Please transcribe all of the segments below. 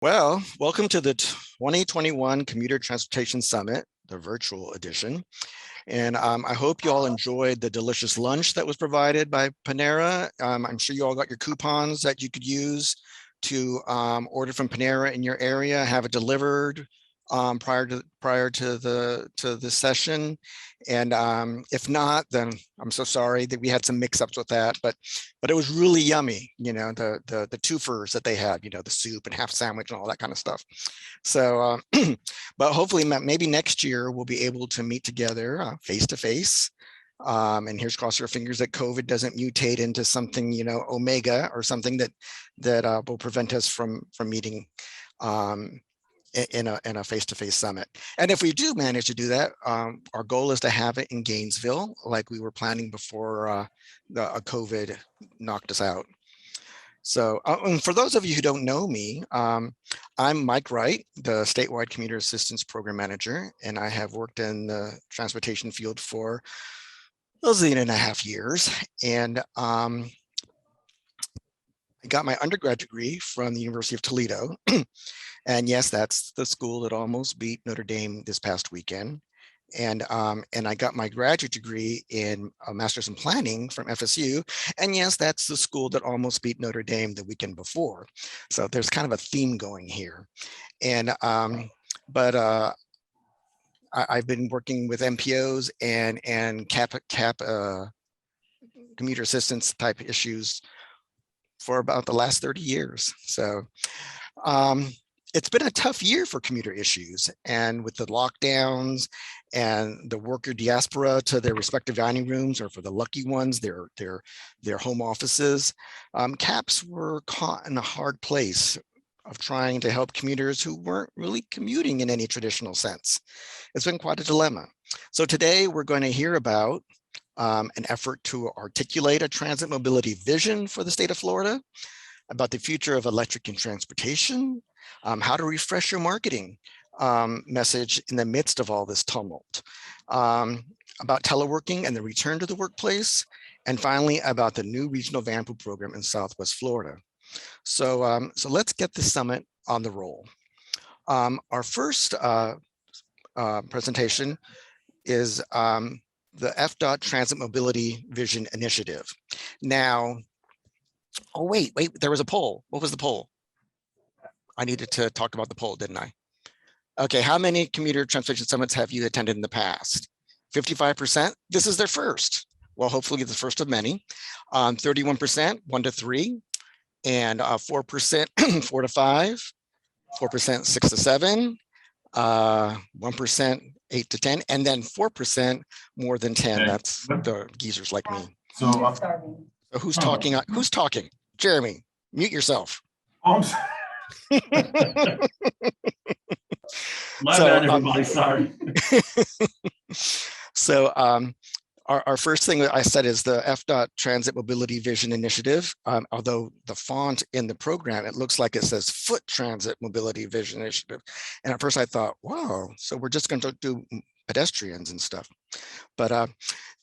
Well, welcome to the 2021 Commuter Transportation Summit, the virtual edition. And I hope you all enjoyed the delicious lunch that was provided by Panera. I'm sure you all got your coupons that you could use to order from Panera in your area, have it delivered prior to the session. And if not, then I'm so sorry that we had some mix-ups with that, but it was really yummy, the twofers that they had, the soup and half sandwich and all that kind of stuff. So but hopefully maybe next year we'll be able to meet together face to face. And here's cross your fingers that COVID doesn't mutate into something, Omega or something that will prevent us from meeting in a face-to-face summit. And if we do manage to do that, our goal is to have it in Gainesville, like we were planning before COVID knocked us out. So and for those of you who don't know me, I'm Mike Wright, the statewide commuter assistance program manager, and I have worked in the transportation field for 8.5 years. And I got my undergrad degree from the University of Toledo. And yes, that's the school that almost beat Notre Dame this past weekend. And I got my graduate degree in a master's in planning from FSU. And yes, that's the school that almost beat Notre Dame the weekend before. So there's kind of a theme going here. And I've been working with MPOs and CAP commuter assistance type issues for about the last 30 years. So it's been a tough year for commuter issues, and with the lockdowns and the worker diaspora to their respective dining rooms, or for the lucky ones, their home offices, CAPs were caught in a hard place of trying to help commuters who weren't really commuting in any traditional sense. It's been quite a dilemma. So today we're going to hear about an effort to articulate a transit mobility vision for the state of Florida, about the future of electric and transportation, how to refresh your marketing message in the midst of all this tumult, about teleworking and the return to the workplace, and finally about the new regional Vanpool program in Southwest Florida. So let's get the summit on the roll. Our first presentation is the FDOT Transit Mobility Vision Initiative. Now, oh, wait, there was a poll. What was the poll? I needed to talk about the poll, didn't I? Okay, how many commuter transportation summits have you attended in the past? 55%? This is their first. Well, hopefully the first of many. 31%, 1 to 3, and 4%, 4 to 5, 4%, 6 to 7, 1%, 8 to 10, and then 4% more than 10. Okay. That's the geezers like me. So who's talking? Who's talking? Jeremy, mute yourself. Oh, my bad, everybody. Sorry. So our first thing that I said is the FDOT Transit Mobility Vision Initiative. Although the font in the program, it looks like it says Foot Transit Mobility Vision Initiative. And at first I thought, wow, so we're just going to do pedestrians and stuff. But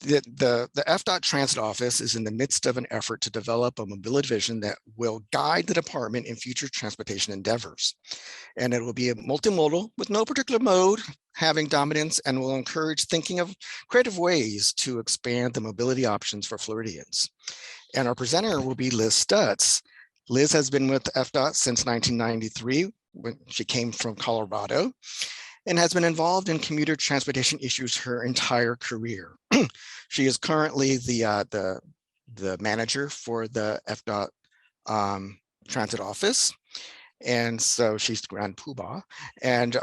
the FDOT Transit Office is in the midst of an effort to develop a mobility vision that will guide the department in future transportation endeavors. And it will be a multimodal with no particular mode having dominance, and will encourage thinking of creative ways to expand the mobility options for Floridians. And our presenter will be Liz Stutts. Liz has been with FDOT since 1993, when she came from Colorado, and has been involved in commuter transportation issues her entire career. She is currently the manager for the FDOT Transit Office, and so she's the grand poobah, and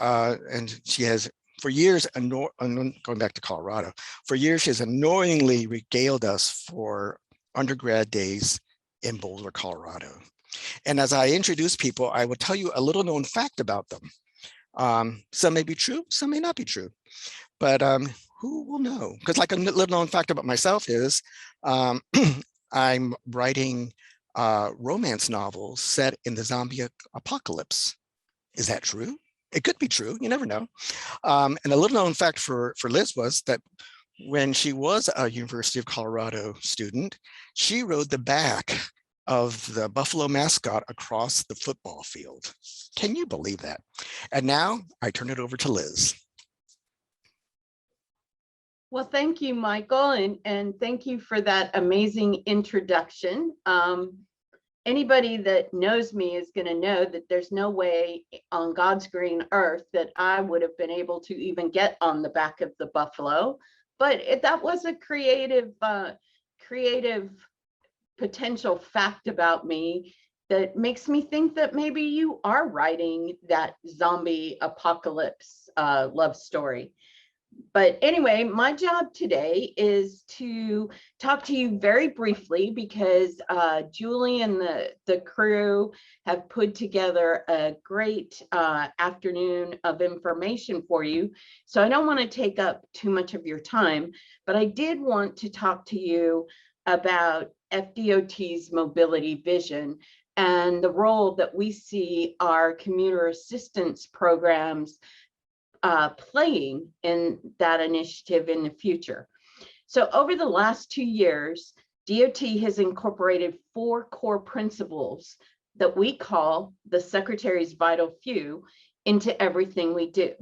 she has for years, going back to Colorado, for years she has annoyingly regaled us for undergrad days in Boulder, Colorado. And as I introduce people, I will tell you a little known fact about them. Some may be true, some may not be true, but who will know? Because like a little known fact about myself is I'm writing romance novels set in the zombie apocalypse. Is that true? It could be true, you never know. And a little known fact for Liz was that when she was a University of Colorado student, she rode the back of the Buffalo mascot across the football field. Can you believe that? And now I turn it over to Liz. Well, thank you, Michael, and thank you for that amazing introduction. Anybody that knows me is going to know that there's no way on God's green earth that I would have been able to even get on the back of the buffalo. But that was a creative potential fact about me that makes me think that maybe you are writing that zombie apocalypse love story. But anyway, my job today is to talk to you very briefly because Julie and the crew have put together a great afternoon of information for you. So I don't want to take up too much of your time, but I did want to talk to you about FDOT's mobility vision and the role that we see our commuter assistance programs playing in that initiative in the future. So over the last 2 years, DOT has incorporated 4 core principles that we call the Secretary's Vital Few into everything we do.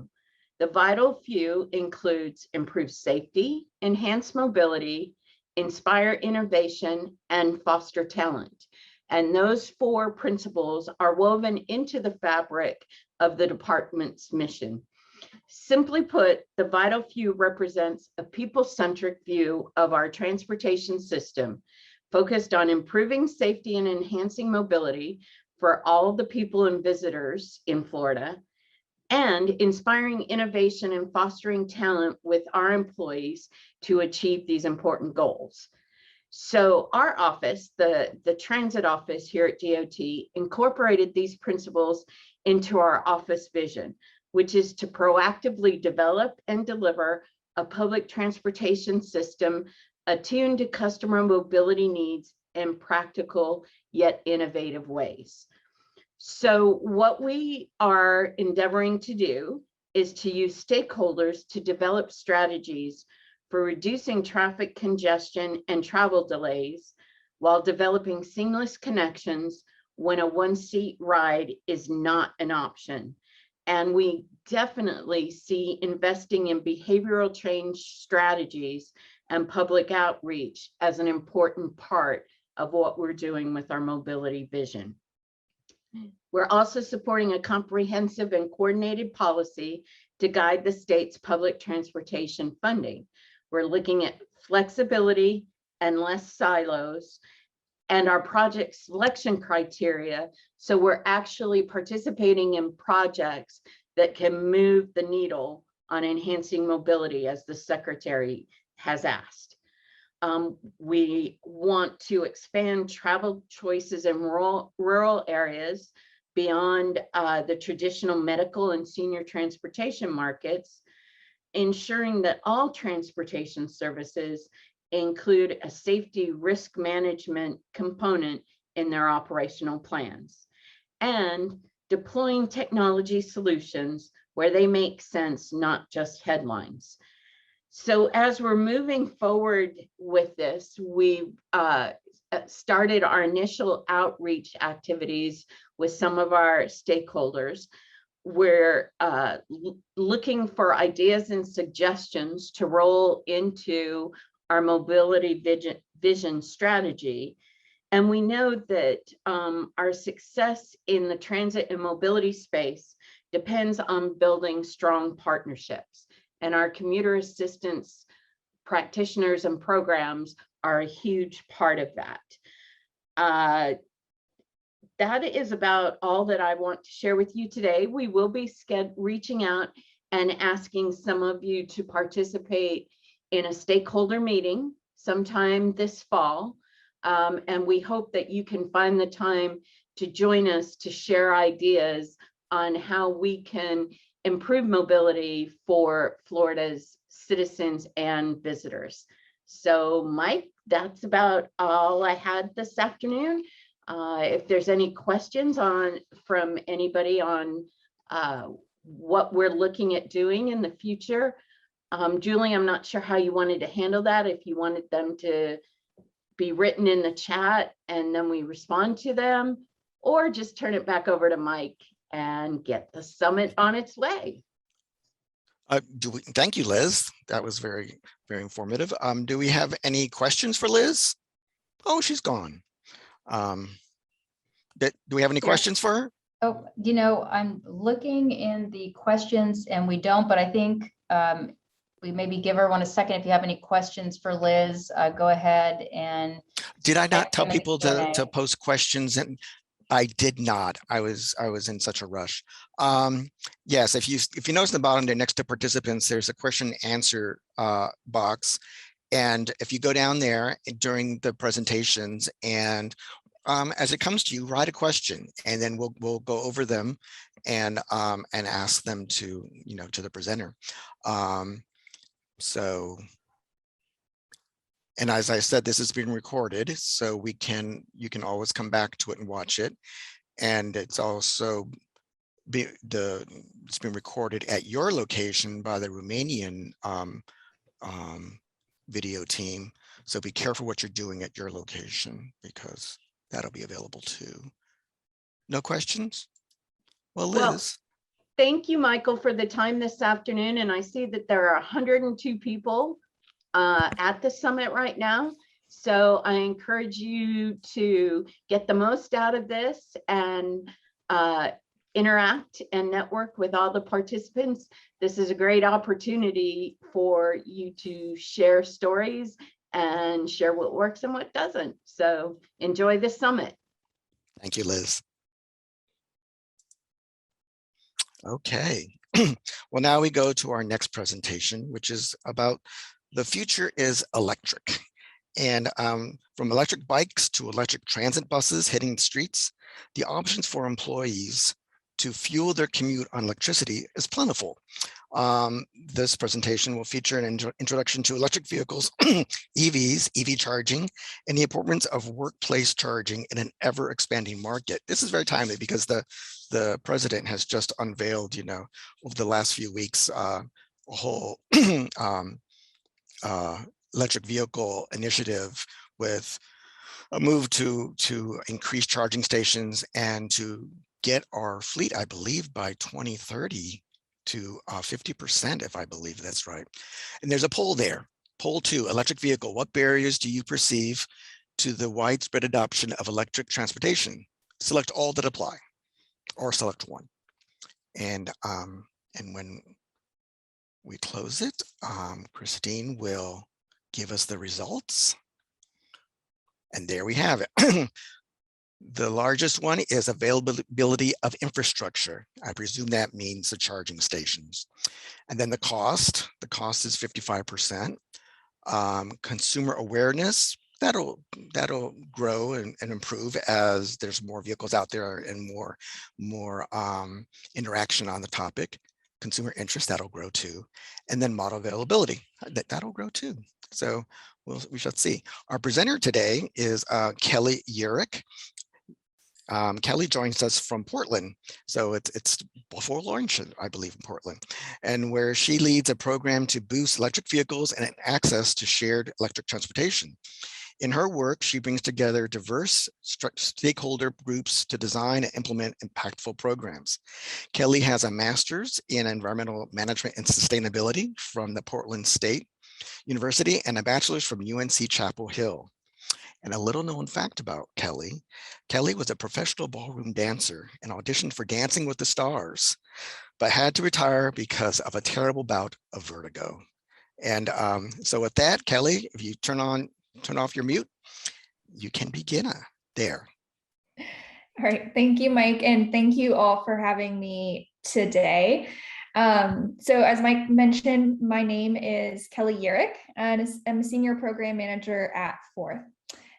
The Vital Few includes improve safety, enhance mobility, inspire innovation, and foster talent. And those 4 principles are woven into the fabric of the department's mission. Simply put, the Vital Few represents a people-centric view of our transportation system, focused on improving safety and enhancing mobility for all of the people and visitors in Florida, and inspiring innovation and fostering talent with our employees to achieve these important goals. So our office, the transit office here at DOT, incorporated these principles into our office vision, which is to proactively develop and deliver a public transportation system attuned to customer mobility needs in practical yet innovative ways. So what we are endeavoring to do is to use stakeholders to develop strategies for reducing traffic congestion and travel delays while developing seamless connections when a one-seat ride is not an option. And we definitely see investing in behavioral change strategies and public outreach as an important part of what we're doing with our mobility vision. We're also supporting a comprehensive and coordinated policy to guide the state's public transportation funding. We're looking at flexibility and less silos, and our project selection criteria. So we're actually participating in projects that can move the needle on enhancing mobility, as the Secretary has asked. We want to expand travel choices in rural areas beyond the traditional medical and senior transportation markets, ensuring that all transportation services include a safety risk management component in their operational plans, and deploying technology solutions where they make sense, not just headlines. So as we're moving forward with this, we started our initial outreach activities with some of our stakeholders. We're looking for ideas and suggestions to roll into our mobility vision strategy. And we know that our success in the transit and mobility space depends on building strong partnerships. And our commuter assistance practitioners and programs are a huge part of that. That is about all that I want to share with you today. We will be reaching out and asking some of you to participate in a stakeholder meeting sometime this fall. And we hope that you can find the time to join us to share ideas on how we can improve mobility for Florida's citizens and visitors. So Mike, that's about all I had this afternoon. If there's any questions from anybody on what we're looking at doing in the future. Julie, I'm not sure how you wanted to handle that, if you wanted them to be written in the chat and then we respond to them, or just turn it back over to Mike and get the summit on its way. Thank you, Liz. That was very, very informative. Do we have any questions for Liz? Oh, she's gone. Do we have any questions for her? Oh, you know, I'm looking in the questions and we don't, but I think we maybe give everyone a second. If you have any questions for Liz, go ahead and. Did I not tell people to post questions? And I did not. I was in such a rush. Yes, if you notice in the bottom there next to participants, there's a question and answer box. And if you go down there during the presentations and as it comes to you, write a question, and then we'll go over them and ask them to the presenter. So, and as I said, this is being recorded, so you can always come back to it and watch it. And it's also it's been recorded at your location by the Romanian video team. So be careful what you're doing at your location, because that'll be available too. No questions? Well, Liz. Well, thank you, Michael, for the time this afternoon. And I see that there are 102 people at the summit right now. So I encourage you to get the most out of this and interact and network with all the participants. This is a great opportunity for you to share stories and share what works and what doesn't. So enjoy the summit. Thank you, Liz. Okay. Well, now we go to our next presentation, which is about the future is electric. And from electric bikes to electric transit buses hitting the streets, the options for employees to fuel their commute on electricity is plentiful. This presentation will feature an introduction to electric vehicles, EVs, EV charging, and the importance of workplace charging in an ever-expanding market. This is very timely because the president has just unveiled, over the last few weeks, a whole electric vehicle initiative with a move to increase charging stations and to get our fleet, I believe, by 2030 to 50%, if I believe that's right. And there's a poll there. Poll 2, electric vehicle. What barriers do you perceive to the widespread adoption of electric transportation? Select all that apply, or select one. And when we close it, Christine will give us the results. And there we have it. The largest one is availability of infrastructure. I presume that means the charging stations. And then the cost is 55%. Consumer awareness, that'll grow and improve as there's more vehicles out there and more interaction on the topic. Consumer interest, that'll grow too. And then model availability, that'll grow too. So we shall see. Our presenter today is Kelly Yearick. Kelly joins us from Portland. So it's before lunch, I believe, in Portland, and where she leads a program to boost electric vehicles and access to shared electric transportation. In her work, she brings together diverse stakeholder groups to design and implement impactful programs. Kelly has a master's in environmental management and sustainability from the Portland State University and a bachelor's from UNC Chapel Hill. And a little known fact about Kelly, Kelly was a professional ballroom dancer and auditioned for Dancing with the Stars, but had to retire because of a terrible bout of vertigo. And so with that, Kelly, if you turn off your mute, you can begin there. All right, thank you, Mike, and thank you all for having me today. So as Mike mentioned, my name is Kelly Yearick, and I'm a senior program manager at Forth.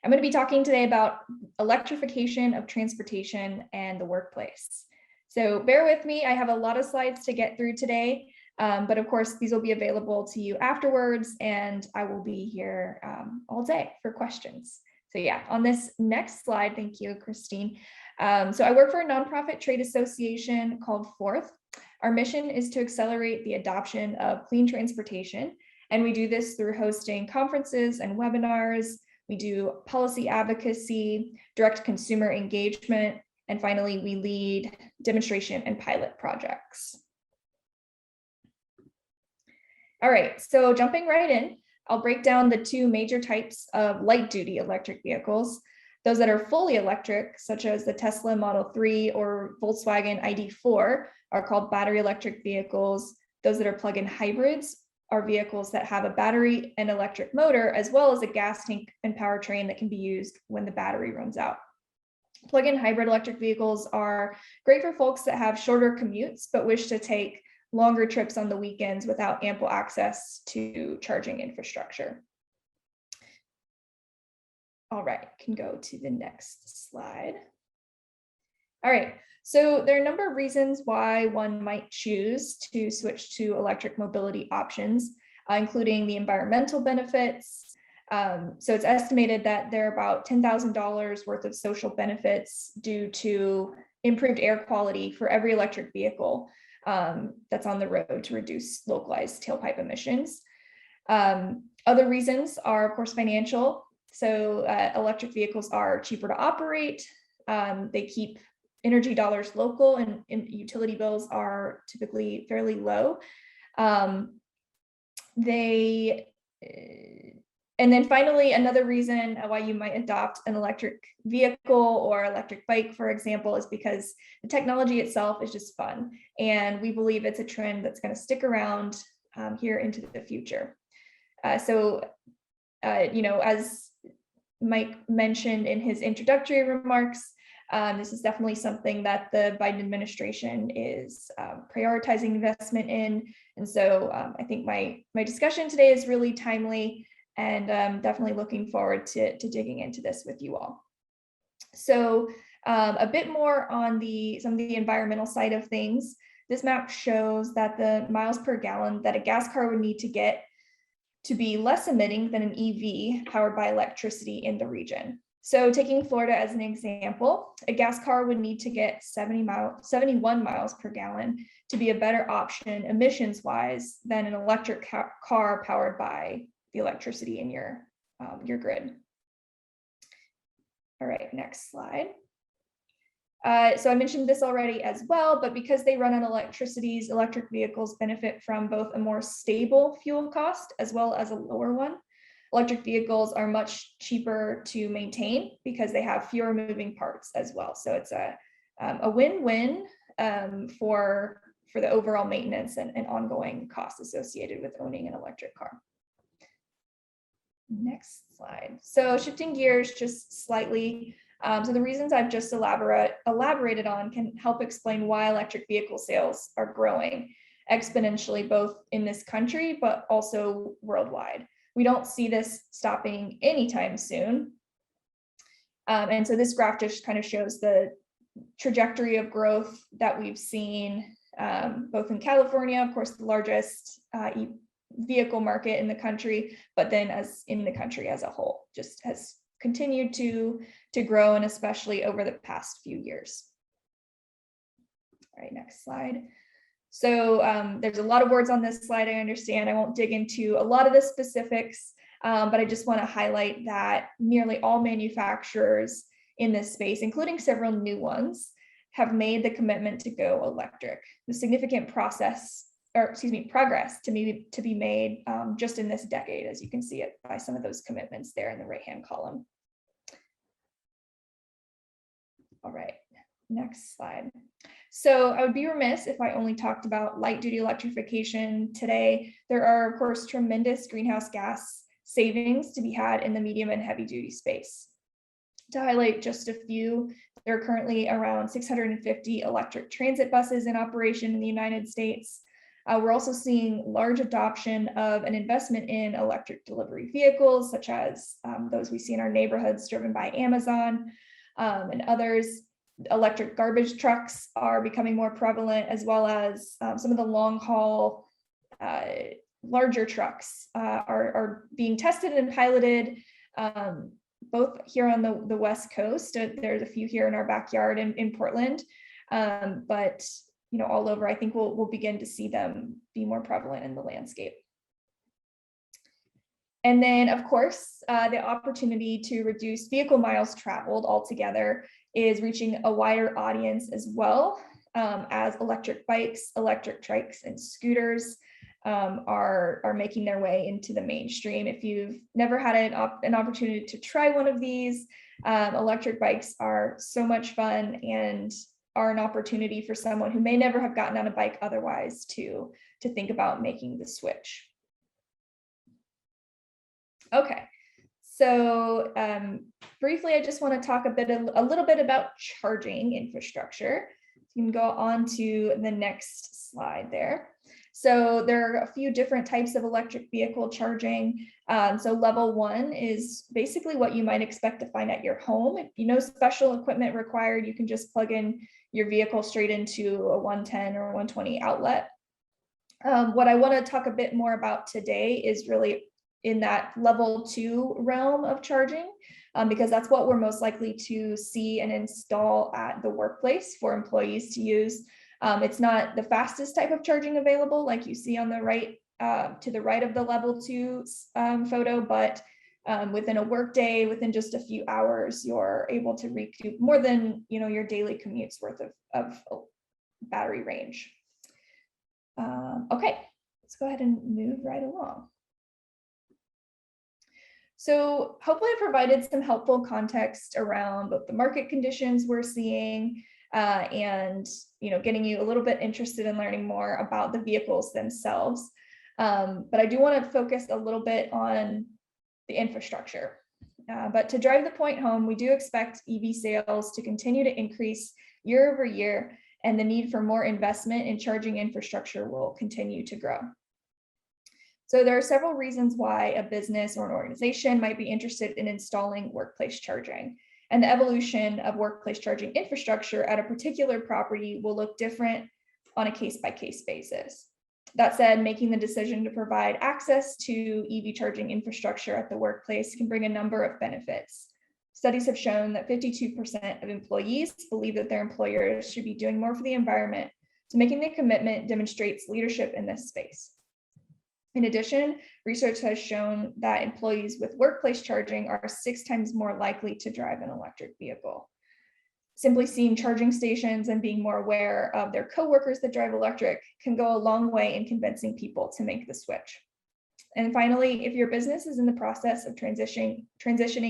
I'm going to be talking today about electrification of transportation and the workplace. So bear with me, I have a lot of slides to get through today, but of course these will be available to you afterwards, and I will be here all day for questions. So yeah, on this next slide, thank you, Christine. So I work for a nonprofit trade association called Forth. Our mission is to accelerate the adoption of clean transportation, and we do this through hosting conferences and webinars, We do policy advocacy, direct consumer engagement, and finally, we lead demonstration and pilot projects. All right, so jumping right in, I'll break down the two major types of light duty electric vehicles. Those that are fully electric, such as the Tesla Model 3 or Volkswagen ID4, are called battery electric vehicles. Those that are plug-in hybrids are vehicles that have a battery and electric motor, as well as a gas tank and powertrain that can be used when the battery runs out. Plug-in hybrid electric vehicles are great for folks that have shorter commutes, but wish to take longer trips on the weekends without ample access to charging infrastructure. All right, can go to the next slide. All right, so there are a number of reasons why one might choose to switch to electric mobility options, including the environmental benefits. So it's estimated that there are about $10,000 worth of social benefits due to improved air quality for every electric vehicle that's on the road to reduce localized tailpipe emissions. Other reasons are, of course, financial. So electric vehicles are cheaper to operate. They keep energy dollars local, and utility bills are typically fairly low. And then finally, another reason why you might adopt an electric vehicle or electric bike, for example, is because the technology itself is just fun. And we believe it's a trend that's going to stick around here into the future. You know, as Mike mentioned in his introductory remarks, this is definitely something that the Biden administration is prioritizing investment in. And so I think my discussion today is really timely, and definitely looking forward to digging into this with you all. So a bit more on some of the environmental side of things. This map shows that the miles per gallon that a gas car would need to get to be less emitting than an EV powered by electricity in the region. So taking Florida as an example, a gas car would need to get 71 miles per gallon to be a better option emissions-wise than an electric car powered by the electricity in your grid. All right, next slide. So I mentioned this already as well, but because they run on electricities, electric vehicles benefit from both a more stable fuel cost as well as a lower one. Electric vehicles are much cheaper to maintain because they have fewer moving parts as well. So it's a win-win for the overall maintenance and ongoing costs associated with owning an electric car. Next slide. So shifting gears just slightly. So the reasons I've just elaborated on can help explain why electric vehicle sales are growing exponentially, both in this country, but also worldwide. We don't see this stopping anytime soon. And so this graph just kind of shows the trajectory of growth that we've seen, both in California, of course, the largest vehicle market in the country, but then as in the country as a whole, just has continued to grow, and especially over the past few years. All right, next slide. So there's a lot of words on this slide, I understand. I won't dig into a lot of the specifics, but I just want to highlight that nearly all manufacturers in this space, including several new ones, have made the commitment to go electric. The significant progress to be made just in this decade, as you can see it by some of those commitments there in the right-hand column. All right, next slide. So I would be remiss if I only talked about light duty electrification today. There are, of course, tremendous greenhouse gas savings to be had in the medium and heavy duty space. To highlight just a few, there are currently around 650 electric transit buses in operation in the United States. We're also seeing large adoption of an investment in electric delivery vehicles, such as those we see in our neighborhoods driven by Amazon and others. Electric garbage trucks are becoming more prevalent, as well as some of the long haul, larger trucks are being tested and piloted, both here on the West Coast. There's a few here in our backyard in Portland, but all over, I think we'll begin to see them be more prevalent in the landscape. And then, of course, the opportunity to reduce vehicle miles traveled altogether is reaching a wider audience as well, as electric bikes, electric trikes, and scooters are making their way into the mainstream. If you've never had an opportunity to try one of these, electric bikes are so much fun and are an opportunity for someone who may never have gotten on a bike otherwise to think about making the switch. Okay, so briefly, I just want to talk a little bit about charging infrastructure. You can go on to the next slide there. So there are a few different types of electric vehicle charging. So level 1 is basically what you might expect to find at your home. No special equipment required. You can just plug in your vehicle straight into a 110 or 120 outlet. What I want to talk a bit more about today is really in that level 2 realm of charging, because that's what we're most likely to see and install at the workplace for employees to use. It's not the fastest type of charging available, like you see on the right, to the right of the level 2 photo, but within a workday, within just a few hours, you're able to recoup more than your daily commute's worth of battery range. Okay, let's go ahead and move right along. So hopefully I provided some helpful context around both the market conditions we're seeing and getting you a little bit interested in learning more about the vehicles themselves. But I do want to focus a little bit on the infrastructure. But to drive the point home, we do expect EV sales to continue to increase year over year, and the need for more investment in charging infrastructure will continue to grow. So there are several reasons why a business or an organization might be interested in installing workplace charging. And the evolution of workplace charging infrastructure at a particular property will look different on a case-by-case basis. That said, making the decision to provide access to EV charging infrastructure at the workplace can bring a number of benefits. Studies have shown that 52% of employees believe that their employers should be doing more for the environment, so making the commitment demonstrates leadership in this space. In addition, research has shown that employees with workplace charging are 6 times more likely to drive an electric vehicle. Simply seeing charging stations and being more aware of their coworkers that drive electric can go a long way in convincing people to make the switch. And finally, if your business is in the process of transitioning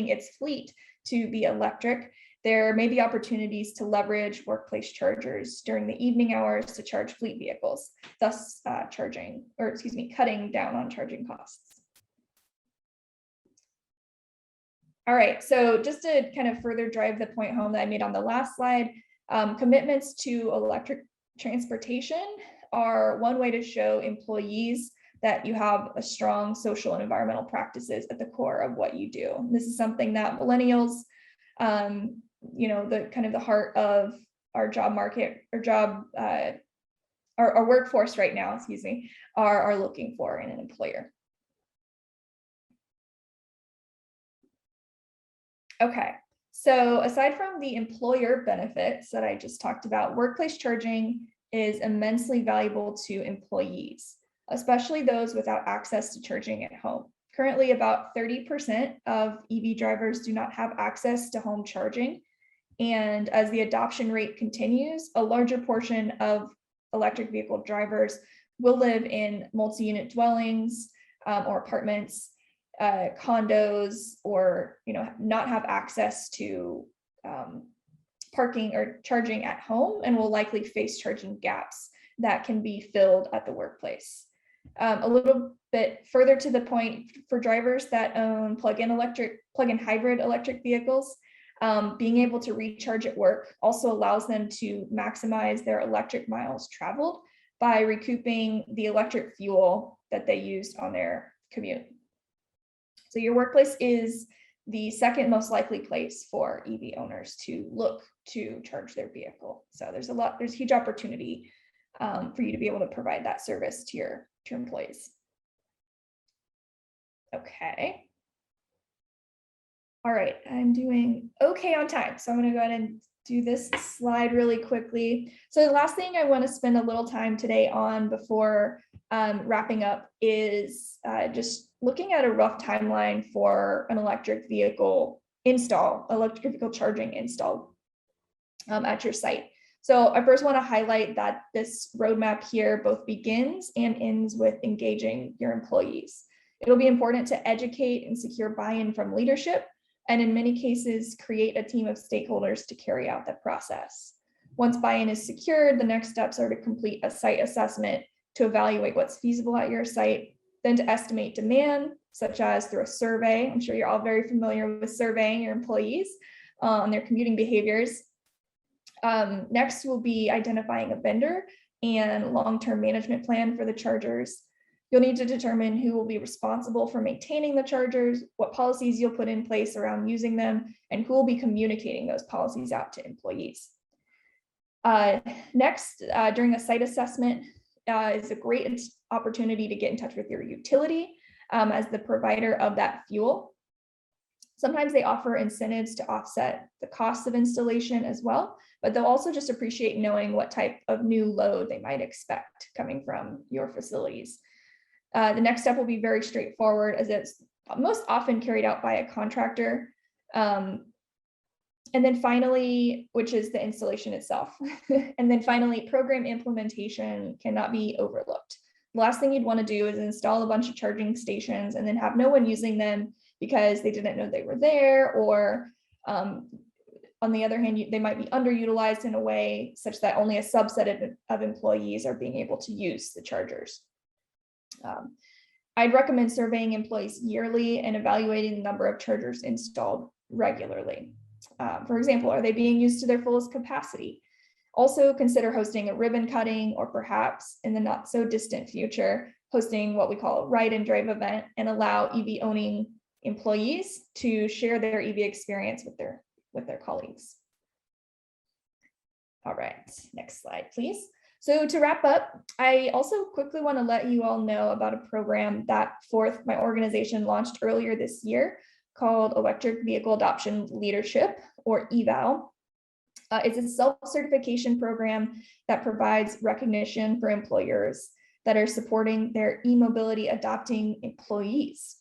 its fleet to be electric, there may be opportunities to leverage workplace chargers during the evening hours to charge fleet vehicles, thus cutting down on charging costs. All right, so just to kind of further drive the point home that I made on the last slide, commitments to electric transportation are one way to show employees that you have a strong social and environmental practices at the core of what you do. This is something that millennials, the kind of the heart of our job market or our workforce right now, are looking for in an employer. Okay, so aside from the employer benefits that I just talked about, workplace charging is immensely valuable to employees, especially those without access to charging at home. Currently, about 30% of EV drivers do not have access to home charging. And as the adoption rate continues, a larger portion of electric vehicle drivers will live in multi-unit dwellings or apartments, condos, or not have access to parking or charging at home, and will likely face charging gaps that can be filled at the workplace. A little bit further to the point, for drivers that own plug-in hybrid electric vehicles, being able to recharge at work also allows them to maximize their electric miles traveled by recouping the electric fuel that they used on their commute. So your workplace is the second most likely place for EV owners to look to charge their vehicle. So there's a huge opportunity for you to be able to provide that service to your employees. Okay. All right, I'm doing okay on time, so I'm going to go ahead and do this slide really quickly. So the last thing I want to spend a little time today on before wrapping up is just looking at a rough timeline for an electric vehicle charging install at your site. So I first want to highlight that this roadmap here both begins and ends with engaging your employees. It'll be important to educate and secure buy-in from leadership, and in many cases, create a team of stakeholders to carry out that process. Once buy-in is secured, the next steps are to complete a site assessment to evaluate what's feasible at your site, then to estimate demand, such as through a survey. I'm sure you're all very familiar with surveying your employees on their commuting behaviors. Next will be identifying a vendor and long-term management plan for the chargers. You'll need to determine who will be responsible for maintaining the chargers, what policies you'll put in place around using them, and who will be communicating those policies out to employees. Next, during a site assessment is a great opportunity to get in touch with your utility as the provider of that fuel. Sometimes they offer incentives to offset the cost of installation as well, but they'll also just appreciate knowing what type of new load they might expect coming from your facilities. The next step will be very straightforward, as it's most often carried out by a contractor. And then finally, which is the installation itself. And then finally, program implementation cannot be overlooked. The last thing you'd want to do is install a bunch of charging stations and then have no one using them because they didn't know they were there, or on the other hand, they might be underutilized in a way such that only a subset of employees are being able to use the chargers. I'd recommend surveying employees yearly and evaluating the number of chargers installed regularly. For example, are they being used to their fullest capacity? Also consider hosting a ribbon cutting, or perhaps in the not so distant future, hosting what we call a ride and drive event and allow EV owning employees to share their EV experience with their colleagues. All right, next slide, please. So to wrap up, I also quickly want to let you all know about a program that my organization launched earlier this year called Electric Vehicle Adoption Leadership, or EVAL. It's a self-certification program that provides recognition for employers that are supporting their e-mobility adopting employees.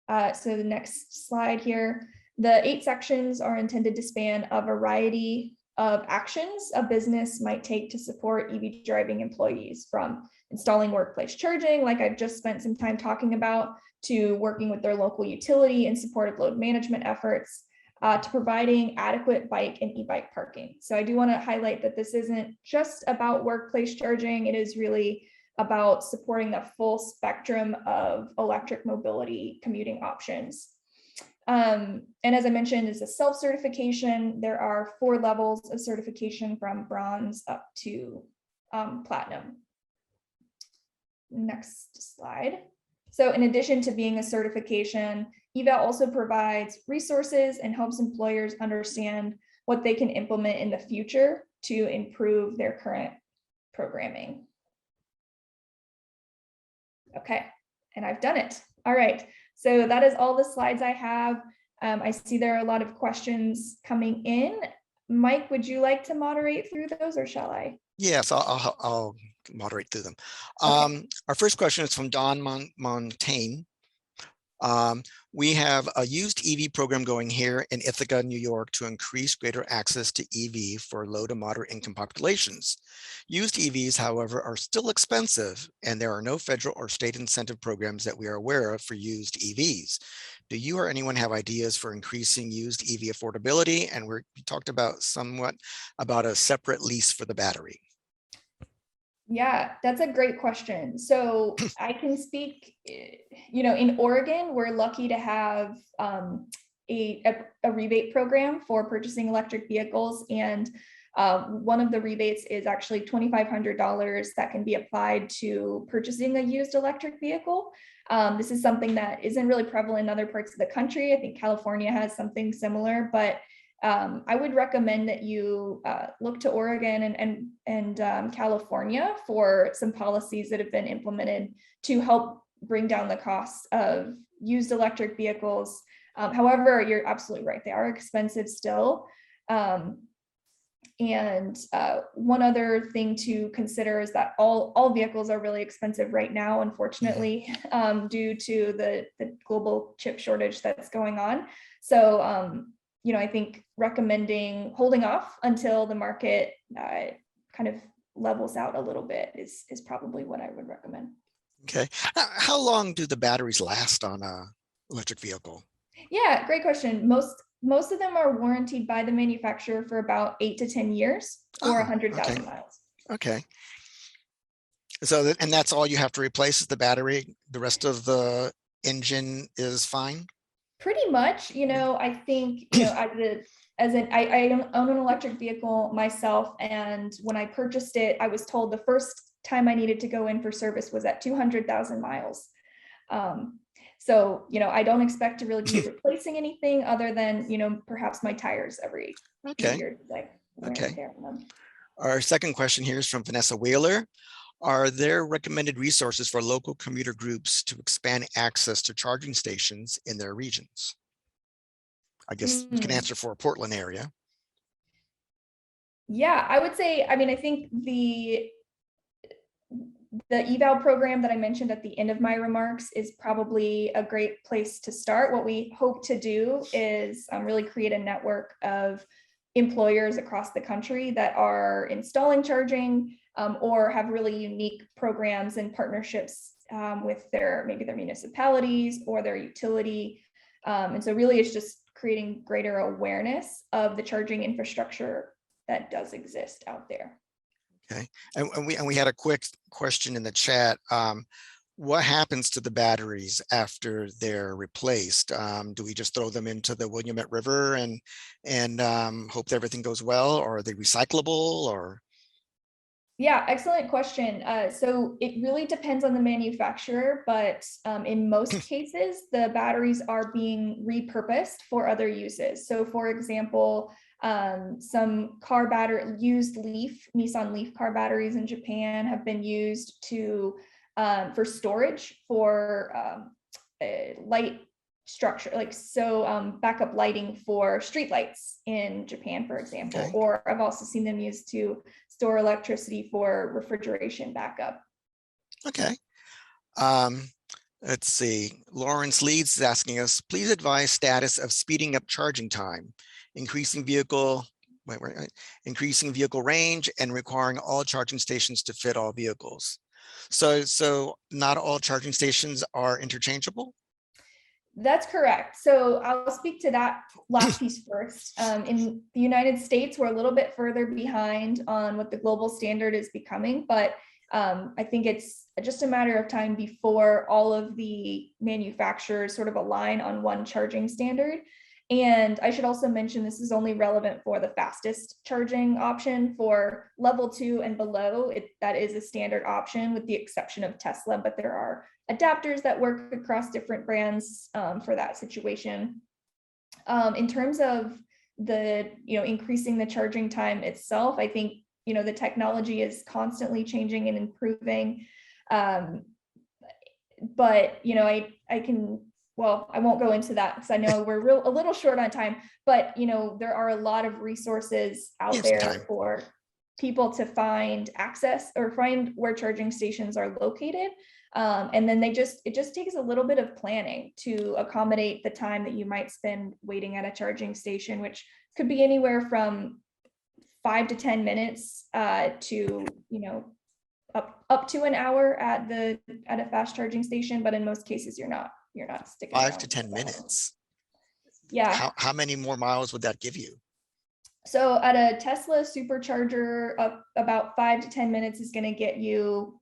So the next slide here, the 8 sections are intended to span a variety of actions a business might take to support EV driving employees, from installing workplace charging, like I've just spent some time talking about, to working with their local utility in support of load management efforts, to providing adequate bike and e-bike parking. So I do want to highlight that this isn't just about workplace charging. It is really about supporting the full spectrum of electric mobility commuting options. And as I mentioned, it's a self-certification. There are 4 levels of certification, from bronze up to platinum. Next slide. So in addition to being a certification, EVAL also provides resources and helps employers understand what they can implement in the future to improve their current programming. Okay, and I've done it. All right, so that is all the slides I have. I see there are a lot of questions coming in. Mike, would you like to moderate through those, or shall I? Yes, I'll moderate through them. Okay. Our first question is from Don Montaigne. We have a used EV program going here in Ithaca, New York, to increase greater access to EV for low to moderate income populations. Used EVs, however, are still expensive, and there are no federal or state incentive programs that we are aware of for used EVs. Do you or anyone have ideas for increasing used EV affordability? And we talked about somewhat about a separate lease for the battery. Yeah, that's a great question. So I can speak, in Oregon, we're lucky to have a rebate program for purchasing electric vehicles. And one of the rebates is actually $2,500 that can be applied to purchasing a used electric vehicle. This is something that isn't really prevalent in other parts of the country. I think California has something similar, but I would recommend that you look to Oregon and California for some policies that have been implemented to help bring down the cost of used electric vehicles. However, you're absolutely right. They are expensive still. And one other thing to consider is that all vehicles are really expensive right now, unfortunately, due to the global chip shortage that's going on. So, I think recommending holding off until the market kind of levels out a little bit is probably what I would recommend. Okay. How long do the batteries last on a electric vehicle? Yeah, great question. Most of them are warranted by the manufacturer for about 8 to 10 years or 100,000 okay. miles. Okay. So, and that's all you have to replace is the battery. The rest of the engine is fine. Pretty much, I think, I own an electric vehicle myself. And when I purchased it, I was told the first time I needed to go in for service was at 200,000 miles. So, I don't expect to really be replacing anything other than, perhaps my tires every few years. Okay. Our second question here is from Vanessa Wheeler. Are there recommended resources for local commuter groups to expand access to charging stations in their regions? I guess you can answer for a Portland area. Yeah, I would say, I think the eval program that I mentioned at the end of my remarks is probably a great place to start. What we hope to do is really create a network of employers across the country that are installing charging or have really unique programs and partnerships with maybe their municipalities or their utility. And so really it's just creating greater awareness of the charging infrastructure that does exist out there. Okay, and we had a quick question in the chat. What happens to the batteries after they're replaced? Do we just throw them into the Willamette River and hope that everything goes well, or are they recyclable? Or yeah, excellent question. So it really depends on the manufacturer, but in most cases, the batteries are being repurposed for other uses. So for example, some used Nissan Leaf car batteries in Japan have been used for storage for light structure, backup lighting for streetlights in Japan, for example. Okay. Or I've also seen them used to store electricity for refrigeration backup. Okay. Let's see. Lawrence Leeds is asking us, please advise status of speeding up charging time, increasing vehicle range, and requiring all charging stations to fit all vehicles. So not all charging stations are interchangeable? That's correct. So I'll speak to that last piece first. In the United States, we're a little bit further behind on what the global standard is becoming, but I think it's just a matter of time before all of the manufacturers sort of align on one charging standard. And I should also mention this is only relevant for the fastest charging option. For level 2 and below, that is a standard option with the exception of Tesla, but there are adapters that work across different brands for that situation. In terms of the increasing the charging time itself, I think the technology is constantly changing and improving. But I won't go into that because I know we're a little short on time, but there are a lot of resources out there for people to find access or find where charging stations are located. And then it just takes a little bit of planning to accommodate the time that you might spend waiting at a charging station, which could be anywhere from 5 to 10 minutes to up to an hour at a fast charging station, but in most cases you're not sticking 5 to 10 minutes. Yeah. How many more miles would that give you? So at a Tesla supercharger, about 5 to 10 minutes is going to get you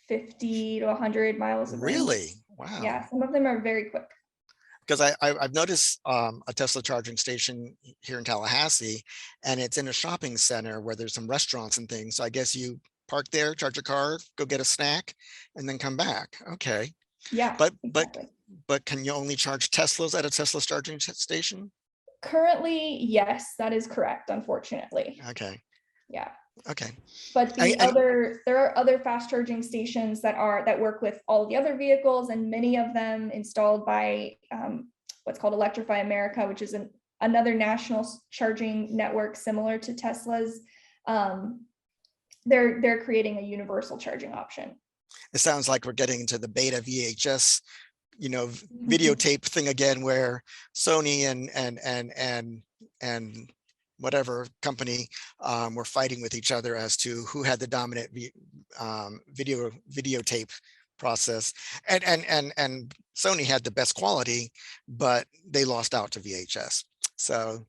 50 to 100 miles. Really? Wow. Yeah, some of them are very quick. Because I've noticed a Tesla charging station here in Tallahassee, and it's in a shopping center where there's some restaurants and things. So I guess you park there, charge your car, go get a snack, and then come back. Okay. Yeah. But can you only charge Teslas at a Tesla charging station? Currently, yes, that is correct, unfortunately. Okay. Yeah. Okay. But there are other fast charging stations that work with all the other vehicles, and many of them installed by what's called Electrify America, which is another national charging network similar to Tesla's. They're creating a universal charging option. It sounds like we're getting into the beta VHS, videotape thing again, where Sony and whatever company were fighting with each other as to who had the dominant videotape process, and Sony had the best quality, but they lost out to VHS. So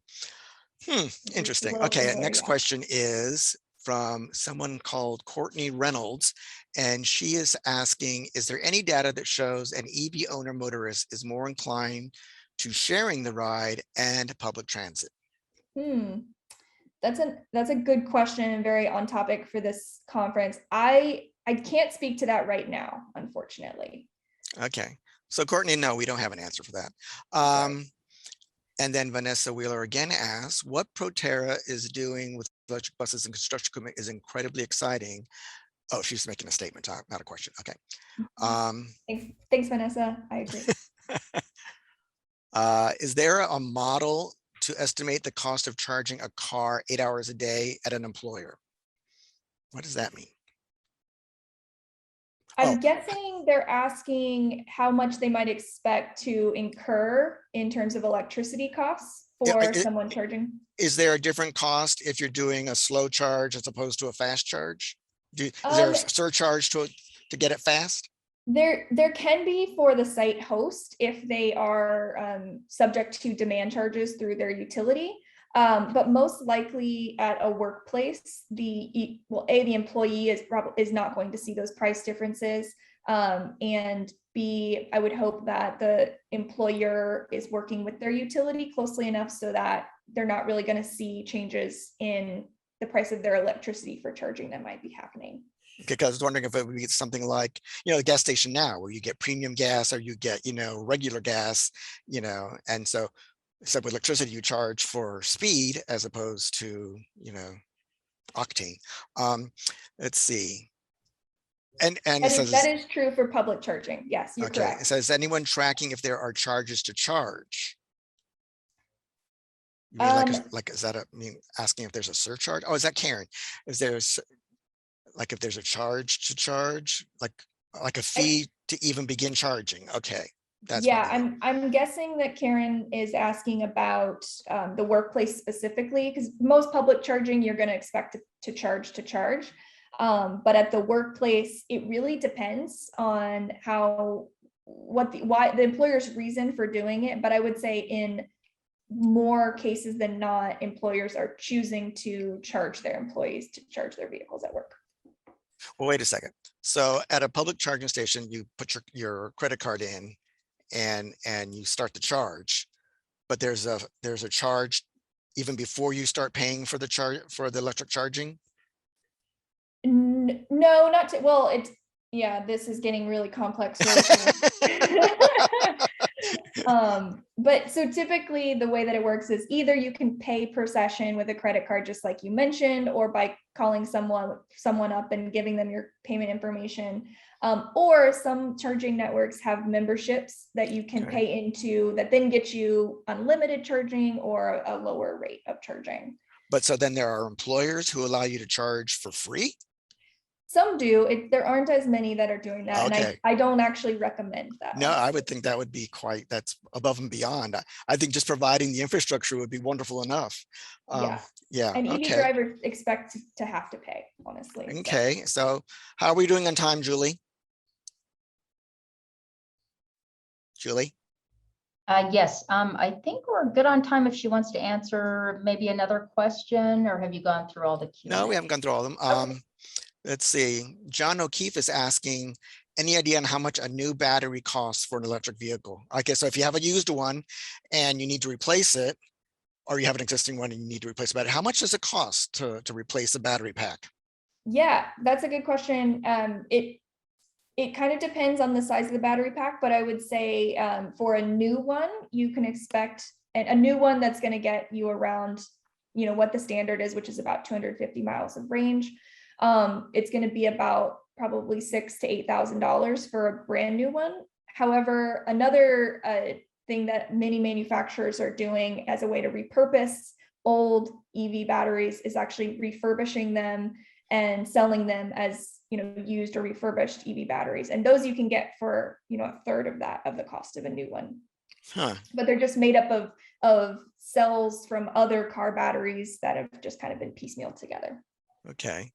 interesting. Okay, next question is from someone called Courtney Reynolds, and she is asking, is there any data that shows an EV owner motorist is more inclined to sharing the ride and public transit? That's a good question and very on topic for this conference. I can't speak to that right now, unfortunately. Okay, so Courtney, no, we don't have an answer for that. And then Vanessa Wheeler again asks, what Proterra is doing with electric buses and construction equipment is incredibly exciting. Oh, she's making a statement, not a question. Okay. Thanks, Vanessa. I agree. Is there a model to estimate the cost of charging a car 8 hours a day at an employer? What does that mean? I'm guessing they're asking how much they might expect to incur in terms of electricity costs for someone charging. Is there a different cost if you're doing a slow charge as opposed to a fast charge? Is there a surcharge to get it fast? There can be for the site host if they are subject to demand charges through their utility. But most likely at a workplace, the employee is not going to see those price differences. And B, I would hope that the employer is working with their utility closely enough so that they're not really going to see changes in the price of their electricity for charging that might be happening. Because I was wondering if it would be something like, the gas station now where you get premium gas or you get, regular gas, and so except with electricity, you charge for speed as opposed to, octane. Let's see. And it says, that is true for public charging. Yes, you're correct. It says, anyone tracking if there are charges to charge? You mean is that asking if there's a surcharge? Oh, is that Karen? Is there if there's a charge to charge, like a fee to even begin charging? Okay. That's I'm guessing that Karen is asking about the workplace specifically, because most public charging you're going to expect to charge. But at the workplace, it really depends on why the employer's reason for doing it. But I would say in more cases than not, employers are choosing to charge their employees to charge their vehicles at work. Well, wait a second. So at a public charging station, you put your credit card in and you start the charge, but there's a charge even before you start paying for the electric charging? No, this is getting really complex. But so typically the way that it works is either you can pay per session with a credit card, just like you mentioned, or by calling someone up and giving them your payment information. Or some charging networks have memberships that you can pay into that then get you unlimited charging or a lower rate of charging. But so then there are employers who allow you to charge for free? Some do. There aren't as many that are doing that. Okay. And I don't actually recommend that. No, I would think that would be that's above and beyond. I think just providing the infrastructure would be wonderful enough. Yeah. And EV drivers expect to have to pay, honestly. Okay. So how are we doing on time, Julie? Yes, I think we're good on time if she wants to answer maybe another question, or have you gone through all the Q&A? No, we haven't gone through all of them. Okay. Let's see. John O'Keefe is asking, any idea on how much a new battery costs for an electric vehicle? Okay, so if you have a used one and you need to replace it, or you have an existing one and you need to replace the battery, how much does it cost to replace a battery pack? Yeah, that's a good question. It kind of depends on the size of the battery pack, but I would say for a new one, you can expect a new one that's going to get you around, what the standard is, which is about 250 miles of range. It's going to be about probably $6,000 to $8,000 for a brand new one. However, another thing that many manufacturers are doing as a way to repurpose old EV batteries is actually refurbishing them and selling them as, used or refurbished EV batteries. And those you can get for, a third of the cost of a new one. Huh. But they're just made up of cells from other car batteries that have just kind of been piecemealed together. Okay.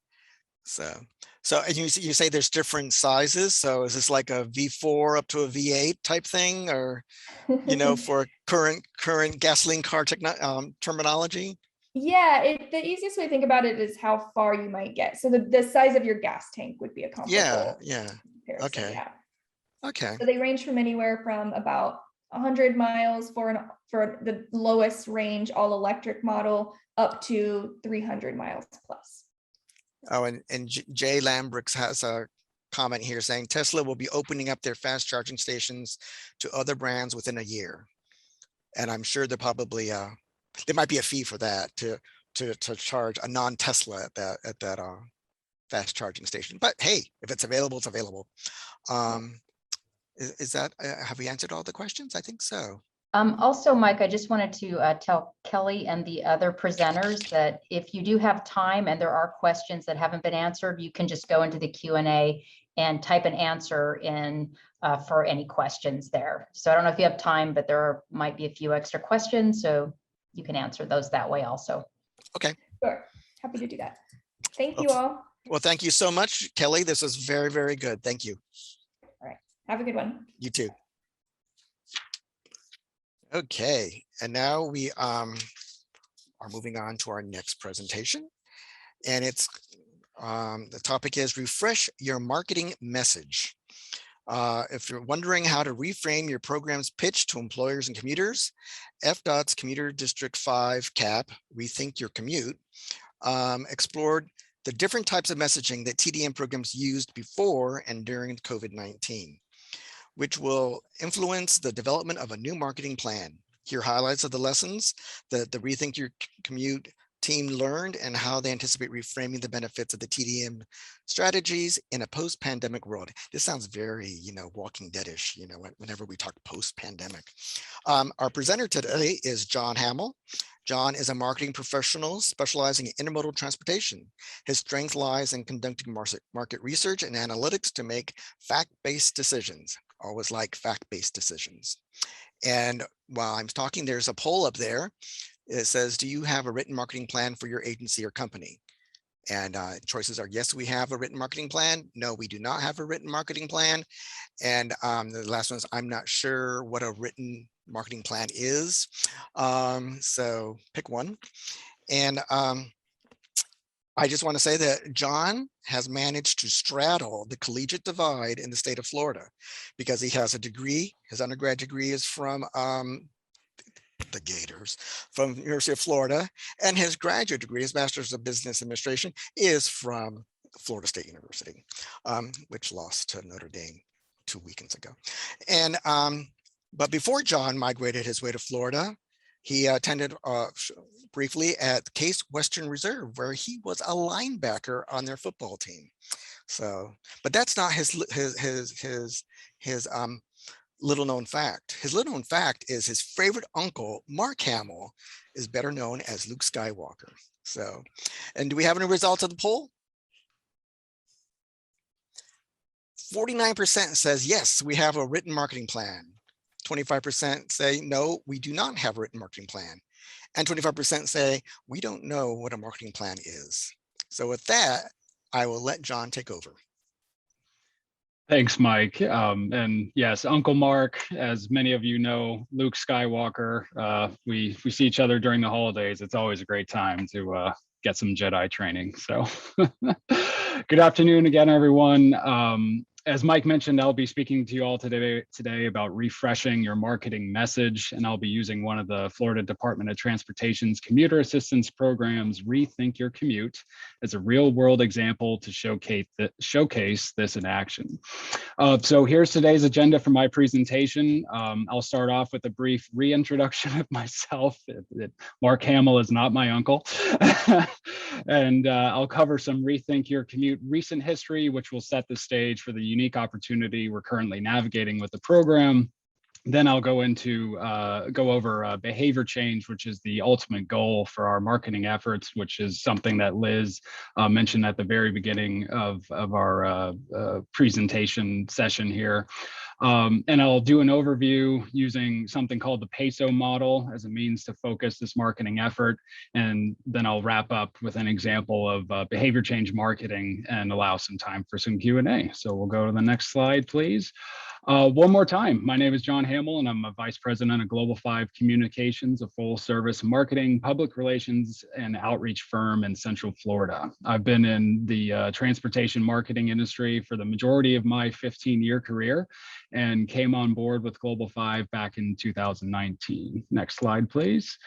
So and you say there's different sizes. So is this like a V4 up to a V8 type thing, or, for current gasoline car terminology? Yeah, the easiest way to think about it is how far you might get. So the size of your gas tank would be a comparable comparison. Okay. Yeah. Okay. So they range from anywhere from about 100 miles for the lowest range all electric model up to 300 miles plus. Oh, and Jay Lambrix has a comment here saying Tesla will be opening up their fast charging stations to other brands within a year. And I'm sure they're probably there might be a fee for that to charge a non-Tesla at that fast charging station. But hey, if it's available, it's available. Is that have we answered all the questions? I think so. Also, Mike, I just wanted to tell Kelly and the other presenters that if you do have time and there are questions that haven't been answered, you can just go into the Q&A and type an answer in for any questions there. So I don't know if you have time, but might be a few extra questions, so you can answer those that way also. Okay. Sure. Happy to do that. Thank you all. Well, thank you so much, Kelly. This was very, very good. Thank you. All right. Have a good one. You too. Okay, and now we are moving on to our next presentation, and it's the topic is refresh your marketing message. If you're wondering how to reframe your program's pitch to employers and commuters, FDOT's Commuter District 5 CAP, Rethink Your Commute, explored the different types of messaging that TDM programs used before and during COVID-19. Which will influence the development of a new marketing plan. Here are highlights of the lessons that the Rethink Your Commute team learned and how they anticipate reframing the benefits of the TDM strategies in a post-pandemic world. This sounds very, Walking Dead-ish, whenever we talk post-pandemic. Our presenter today is John Hamill. John is a marketing professional specializing in intermodal transportation. His strength lies in conducting market research and analytics to make fact-based decisions. Always like fact-based decisions. And while I'm talking, there's a poll up there. It says, do you have a written marketing plan for your agency or company? And choices are, yes, we have a written marketing plan. No, we do not have a written marketing plan. And the last one is, I'm not sure what a written marketing plan is. So pick one. And I just want to say that John has managed to straddle the collegiate divide in the state of Florida because he has a degree. His undergrad degree is from the Gators, from University of Florida, and his graduate degree, his Master's of Business Administration, is from Florida State University, which lost to Notre Dame 2 weekends ago. And but before John migrated his way to Florida, he attended briefly at Case Western Reserve, where he was a linebacker on their football team. So, but that's not his little known fact. His little known fact is his favorite uncle, Mark Hamill, is better known as Luke Skywalker. So, and do we have any results of the poll? 49% says yes, we have a written marketing plan. 25% say no, we do not have a written marketing plan. And 25% say we don't know what a marketing plan is. So with that, I will let John take over. Thanks, Mike. And yes, Uncle Mark, as many of you know, Luke Skywalker, we see each other during the holidays. It's always a great time to get some Jedi training. So good afternoon again, everyone. As Mike mentioned, I'll be speaking to you all today about refreshing your marketing message, and I'll be using one of the Florida Department of Transportation's commuter assistance programs, Rethink Your Commute, as a real-world example to showcase this in action. So here's today's agenda for my presentation. I'll start off with a brief reintroduction of myself. Mark Hamill is not my uncle. And I'll cover some Rethink Your Commute recent history, which will set the stage for the unique opportunity we're currently navigating with the program. Then I'll go over behavior change, which is the ultimate goal for our marketing efforts, which is something that Liz mentioned at the very beginning of our presentation session here. And I'll do an overview using something called the PESO model as a means to focus this marketing effort. And then I'll wrap up with an example of behavior change marketing and allow some time for some Q&A. So we'll go to the next slide, please. One more time, my name is John Hamill, and I'm a Vice President of Global 5 Communications, a full-service marketing, public relations, and outreach firm in Central Florida. I've been in the transportation marketing industry for the majority of my 15-year career and came on board with Global 5 back in 2019. Next slide, please.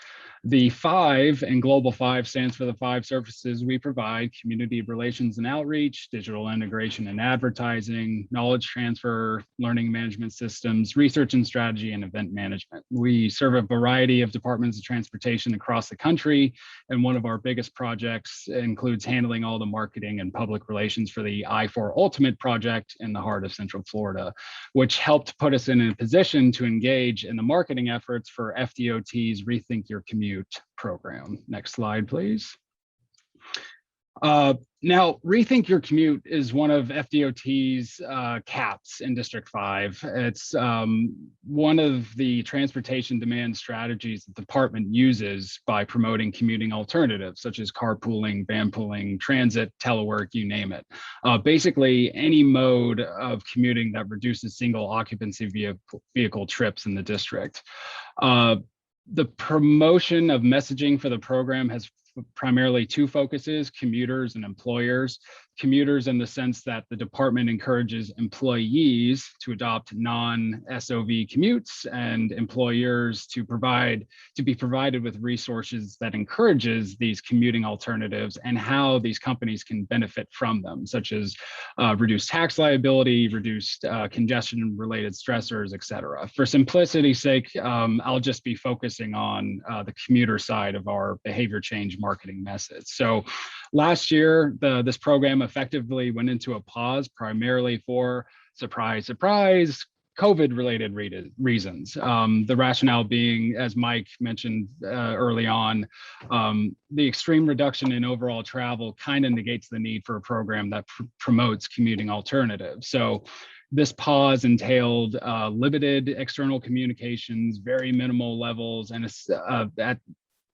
The 5 in Global 5 stands for the 5 services we provide: community relations and outreach, digital integration and advertising, knowledge transfer, learning management systems, research and strategy, and event management. We serve a variety of departments of transportation across the country, and one of our biggest projects includes handling all the marketing and public relations for the I-4 Ultimate project in the heart of Central Florida, which helped put us in a position to engage in the marketing efforts for FDOT's Rethink Your Commute program. Next slide, please. Now, Rethink Your Commute is one of FDOT's CAPs in District 5. It's one of the transportation demand strategies the department uses by promoting commuting alternatives, such as carpooling, vanpooling, transit, telework, you name it. Basically, any mode of commuting that reduces single occupancy vehicle trips in the district. The promotion of messaging for the program has primarily 2 focuses: commuters and employers. Commuters in the sense that the department encourages employees to adopt non-SOV commutes, and employers to be provided with resources that encourages these commuting alternatives and how these companies can benefit from them, such as reduced tax liability, reduced congestion-related stressors, etc. For simplicity's sake, I'll just be focusing on the commuter side of our behavior change marketing methods. So last year, this program effectively went into a pause, primarily for, surprise, surprise, COVID-related reasons. The rationale being, as Mike mentioned early on, the extreme reduction in overall travel kind of negates the need for a program that promotes commuting alternatives. So this pause entailed limited external communications, very minimal levels, and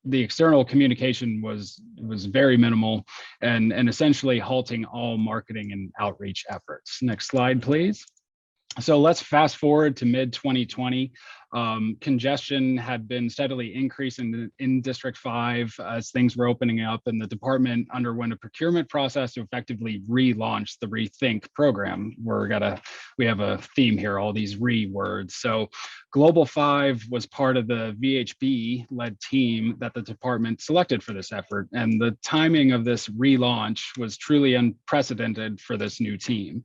the external communication was very minimal and essentially halting all marketing and outreach efforts. Next slide, please. So let's fast forward to mid-2020. Congestion had been steadily increasing in District 5 as things were opening up, and the department underwent a procurement process to effectively relaunch the Rethink program. We have a theme here, all these words. So Global 5 was part of the VHB-led team that the department selected for this effort, and the timing of this relaunch was truly unprecedented for this new team.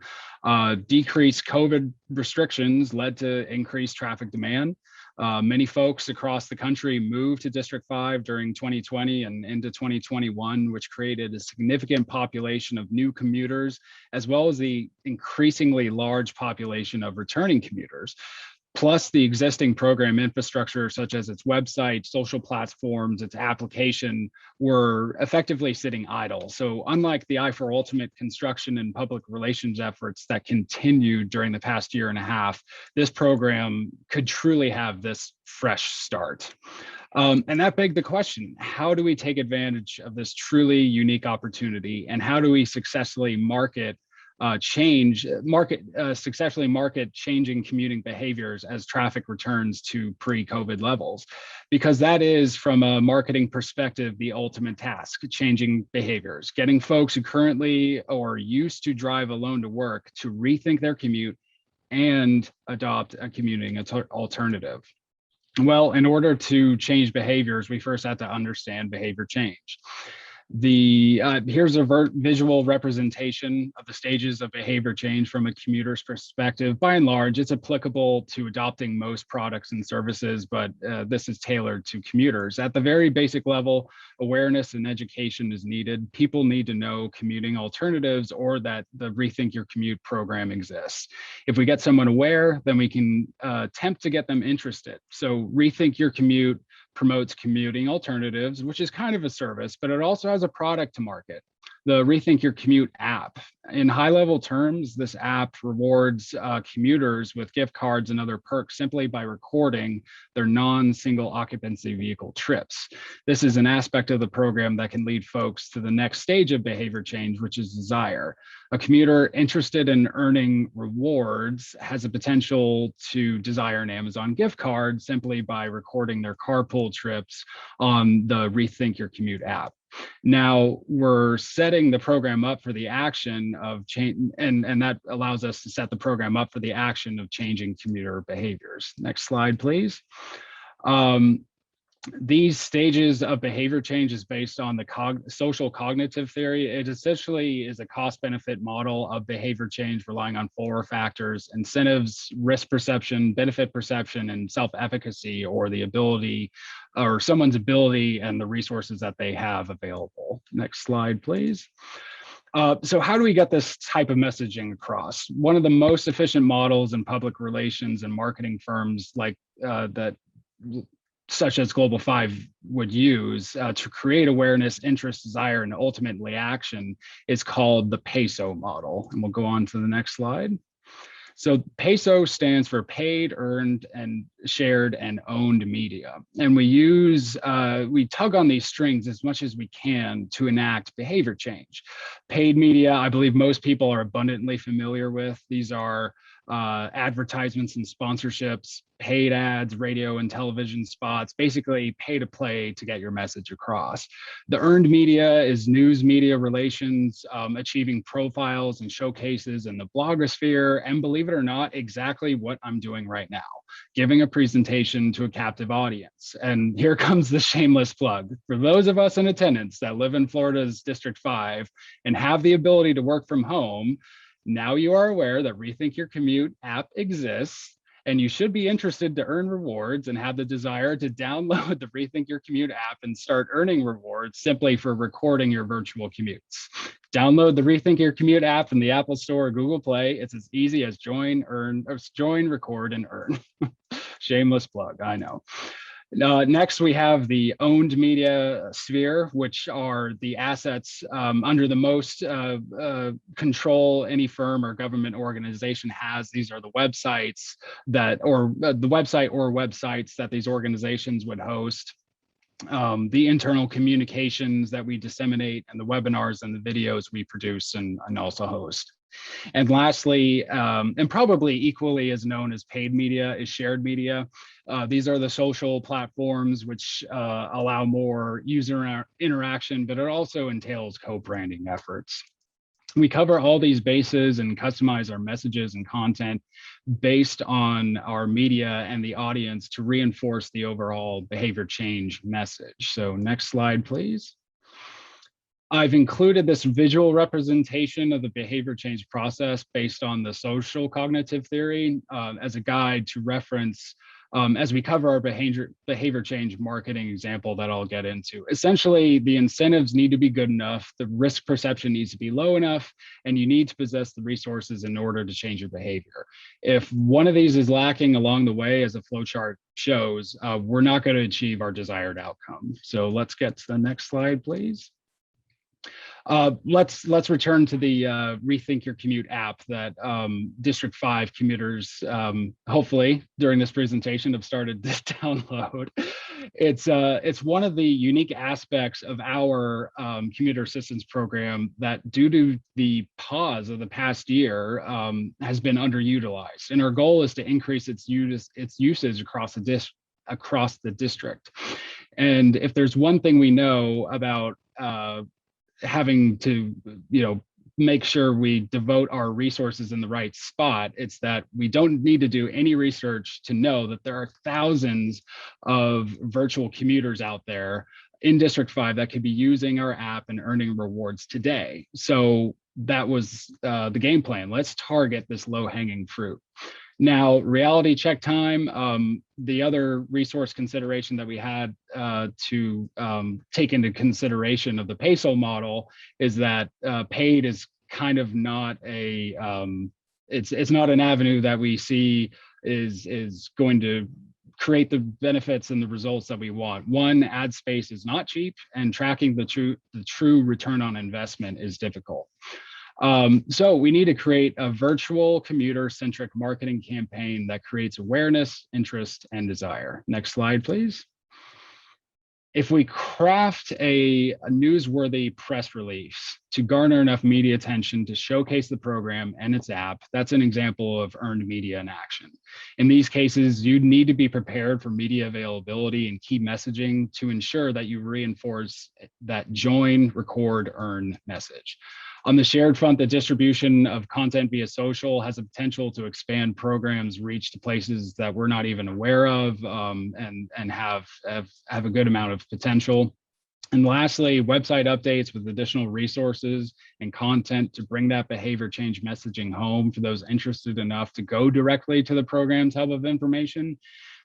Decreased COVID restrictions led to increased traffic demand. Many folks across the country moved to District 5 during 2020 and into 2021, which created a significant population of new commuters, as well as the increasingly large population of returning commuters. Plus the existing program infrastructure, such as its website, social platforms, its application, were effectively sitting idle. So unlike the I-4 Ultimate construction and public relations efforts that continued during the past year and a half, this program could truly have this fresh start. And that begged the question, how do we take advantage of this truly unique opportunity, and how do we successfully successfully market changing commuting behaviors as traffic returns to pre-COVID levels? Because that is, from a marketing perspective, the ultimate task: changing behaviors, getting folks who currently or used to drive alone to work to rethink their commute and adopt a commuting alternative. Well, in order to change behaviors, we first have to understand behavior change. Here's a visual representation of the stages of behavior change from a commuter's perspective. By and large, it's applicable to adopting most products and services, but this is tailored to commuters. At the very basic level, awareness and education is needed. People need to know commuting alternatives or that the Rethink Your Commute program exists. If we get someone aware, then we can attempt to get them interested. So Rethink Your Commute promotes commuting alternatives, which is kind of a service, but it also has a product to market, the Rethink Your Commute app. In high-level terms, this app rewards commuters with gift cards and other perks simply by recording their non-single occupancy vehicle trips. This is an aspect of the program that can lead folks to the next stage of behavior change, which is desire. A commuter interested in earning rewards has the potential to desire an Amazon gift card simply by recording their carpool trips on the Rethink Your Commute app. Now we're setting the program up for the action of change, and that allows us to set the program up for the action of changing commuter behaviors. Next slide, please. These stages of behavior change is based on the social cognitive theory. It essentially is a cost-benefit model of behavior change relying on 4 factors: incentives, risk perception, benefit perception, and self-efficacy, or the ability, or someone's ability and the resources that they have available. Next slide, please. So how do we get this type of messaging across? One of the most efficient models in public relations and marketing firms like such as Global 5 would use to create awareness, interest, desire, and ultimately action is called the PESO model. And we'll go on to the next slide. So PESO stands for paid, earned, and shared and owned media. And we tug on these strings as much as we can to enact behavior change. Paid media, I believe most people are abundantly familiar with. These are advertisements and sponsorships, paid ads, radio and television spots, basically pay to play to get your message across. The earned media is news media relations, achieving profiles and showcases in the blogosphere, and believe it or not, exactly what I'm doing right now, giving a presentation to a captive audience. And here comes the shameless plug. For those of us in attendance that live in Florida's District 5 and have the ability to work from home, now you are aware that Rethink Your Commute app exists, and you should be interested to earn rewards and have the desire to download the Rethink Your Commute app and start earning rewards simply for recording your virtual commutes. Download the Rethink Your Commute app from the Apple Store or Google Play. It's as easy as join, record, and earn. Shameless plug, I know. Next, we have the owned media sphere, which are the assets under the most control any firm or government organization has. These are the websites websites that these organizations would host, the internal communications that we disseminate, and the webinars and the videos we produce and also host. And lastly, and probably equally as known as paid media, is shared media. These are the social platforms which allow more user interaction, but it also entails co-branding efforts. We cover all these bases and customize our messages and content based on our media and the audience to reinforce the overall behavior change message. So next slide, please. I've included this visual representation of the behavior change process based on the social cognitive theory as a guide to reference as we cover our behavior change marketing example that I'll get into. Essentially, the incentives need to be good enough, the risk perception needs to be low enough, and you need to possess the resources in order to change your behavior. If one of these is lacking along the way, as a flowchart shows, we're not going to achieve our desired outcome. So let's get to the next slide, please. Let's return to the Rethink Your Commute app that District 5 commuters, hopefully during this presentation, have started to download. It's one of the unique aspects of our commuter assistance program that, due to the pause of the past year, has been underutilized. And our goal is to increase its usage across the district. And if there's one thing we know about having to, make sure we devote our resources in the right spot, it's that we don't need to do any research to know that there are thousands of virtual commuters out there in District 5 that could be using our app and earning rewards today. So that was the game plan. Let's target this low-hanging fruit. Now, reality check time, the other resource consideration that we had to take into consideration of the peso model is that paid is kind of not a, it's not an avenue that we see is going to create the benefits and the results that we want. One, ad space is not cheap, and tracking the true return on investment is difficult. So we need to create a virtual commuter-centric marketing campaign that creates awareness, interest, and desire. Next slide, please. If we craft a newsworthy press release to garner enough media attention to showcase the program and its app, that's an example of earned media in action. In these cases, you need to be prepared for media availability and key messaging to ensure that you reinforce that join, record, earn message. On the shared front, the distribution of content via social has the potential to expand programs' reach to places that we're not even aware of, and have a good amount of potential. And lastly, website updates with additional resources and content to bring that behavior change messaging home for those interested enough to go directly to the program's hub of information.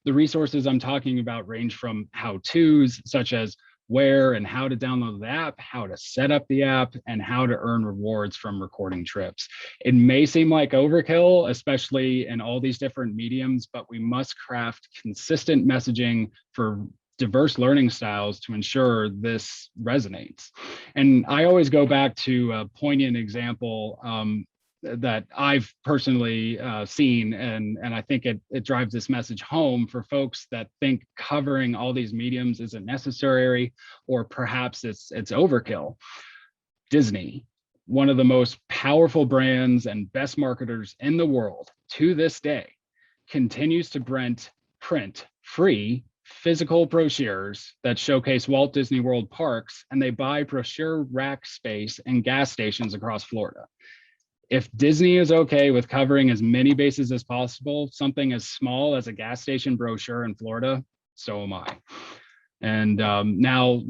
The resources I'm talking about range from how-tos, such as where and how to download the app, how to set up the app, and how to earn rewards from recording trips. It may seem like overkill, especially in all these different mediums, but we must craft consistent messaging for diverse learning styles to ensure this resonates. And I always go back to a poignant example that I've personally seen, and I think it drives this message home for folks that think covering all these mediums isn't necessary, or perhaps it's overkill. Disney, one of the most powerful brands and best marketers in the world to this day, continues to print free physical brochures that showcase Walt Disney World parks, and they buy brochure rack space in gas stations across Florida. If Disney is okay with covering as many bases as possible, something as small as a gas station brochure in Florida, so am I. And now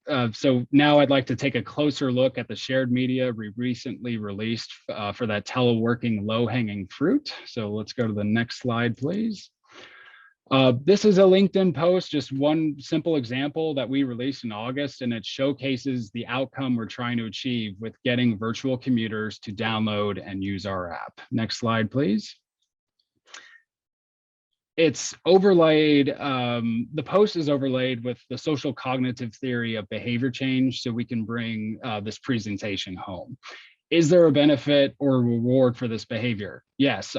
I'd like to take a closer look at the shared media we recently released for that teleworking low-hanging fruit. So let's go to the next slide, please. This is a LinkedIn post, just one simple example that we released in August, and it showcases the outcome we're trying to achieve with getting virtual commuters to download and use our app. Next slide, please. It's overlaid, the post is overlaid with the social cognitive theory of behavior change, so we can bring this presentation home. Is there a benefit or reward for this behavior? Yes,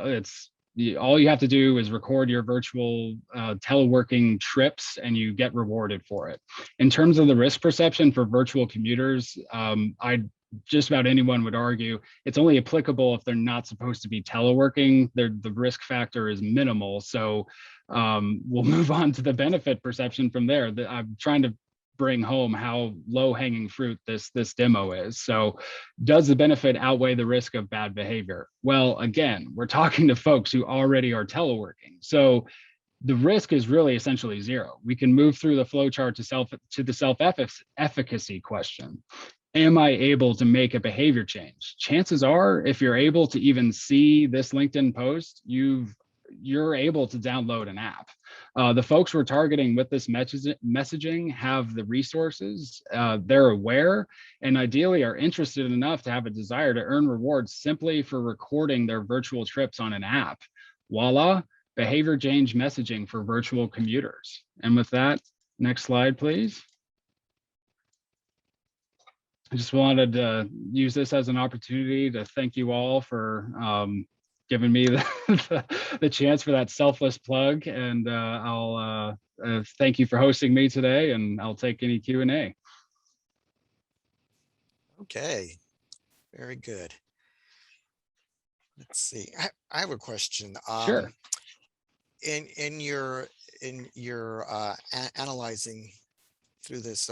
all you have to do is record your virtual teleworking trips and you get rewarded for it. In terms of the risk perception for virtual commuters, just about anyone would argue it's only applicable if they're not supposed to be teleworking. The risk factor is minimal. So we'll move on to the benefit perception from there. I'm trying to bring home how low-hanging fruit this demo is. So does the benefit outweigh the risk of bad behavior? Well, again, we're talking to folks who already are teleworking. So the risk is really essentially zero. We can move through the flowchart to the self-efficacy question. Am I able to make a behavior change? Chances are, if you're able to even see this LinkedIn post, you're able to download an app. The folks we're targeting with this messaging have the resources, they're aware, and ideally are interested enough to have a desire to earn rewards simply for recording their virtual trips on an app. Voila, behavior change messaging for virtual commuters. And with that, next slide, please. I just wanted to use this as an opportunity to thank you all for giving me the chance for that selfless plug, and I'll thank you for hosting me today, and I'll take any Q&A. Okay, very good. Let's see. I have a question. Sure. In your analyzing through this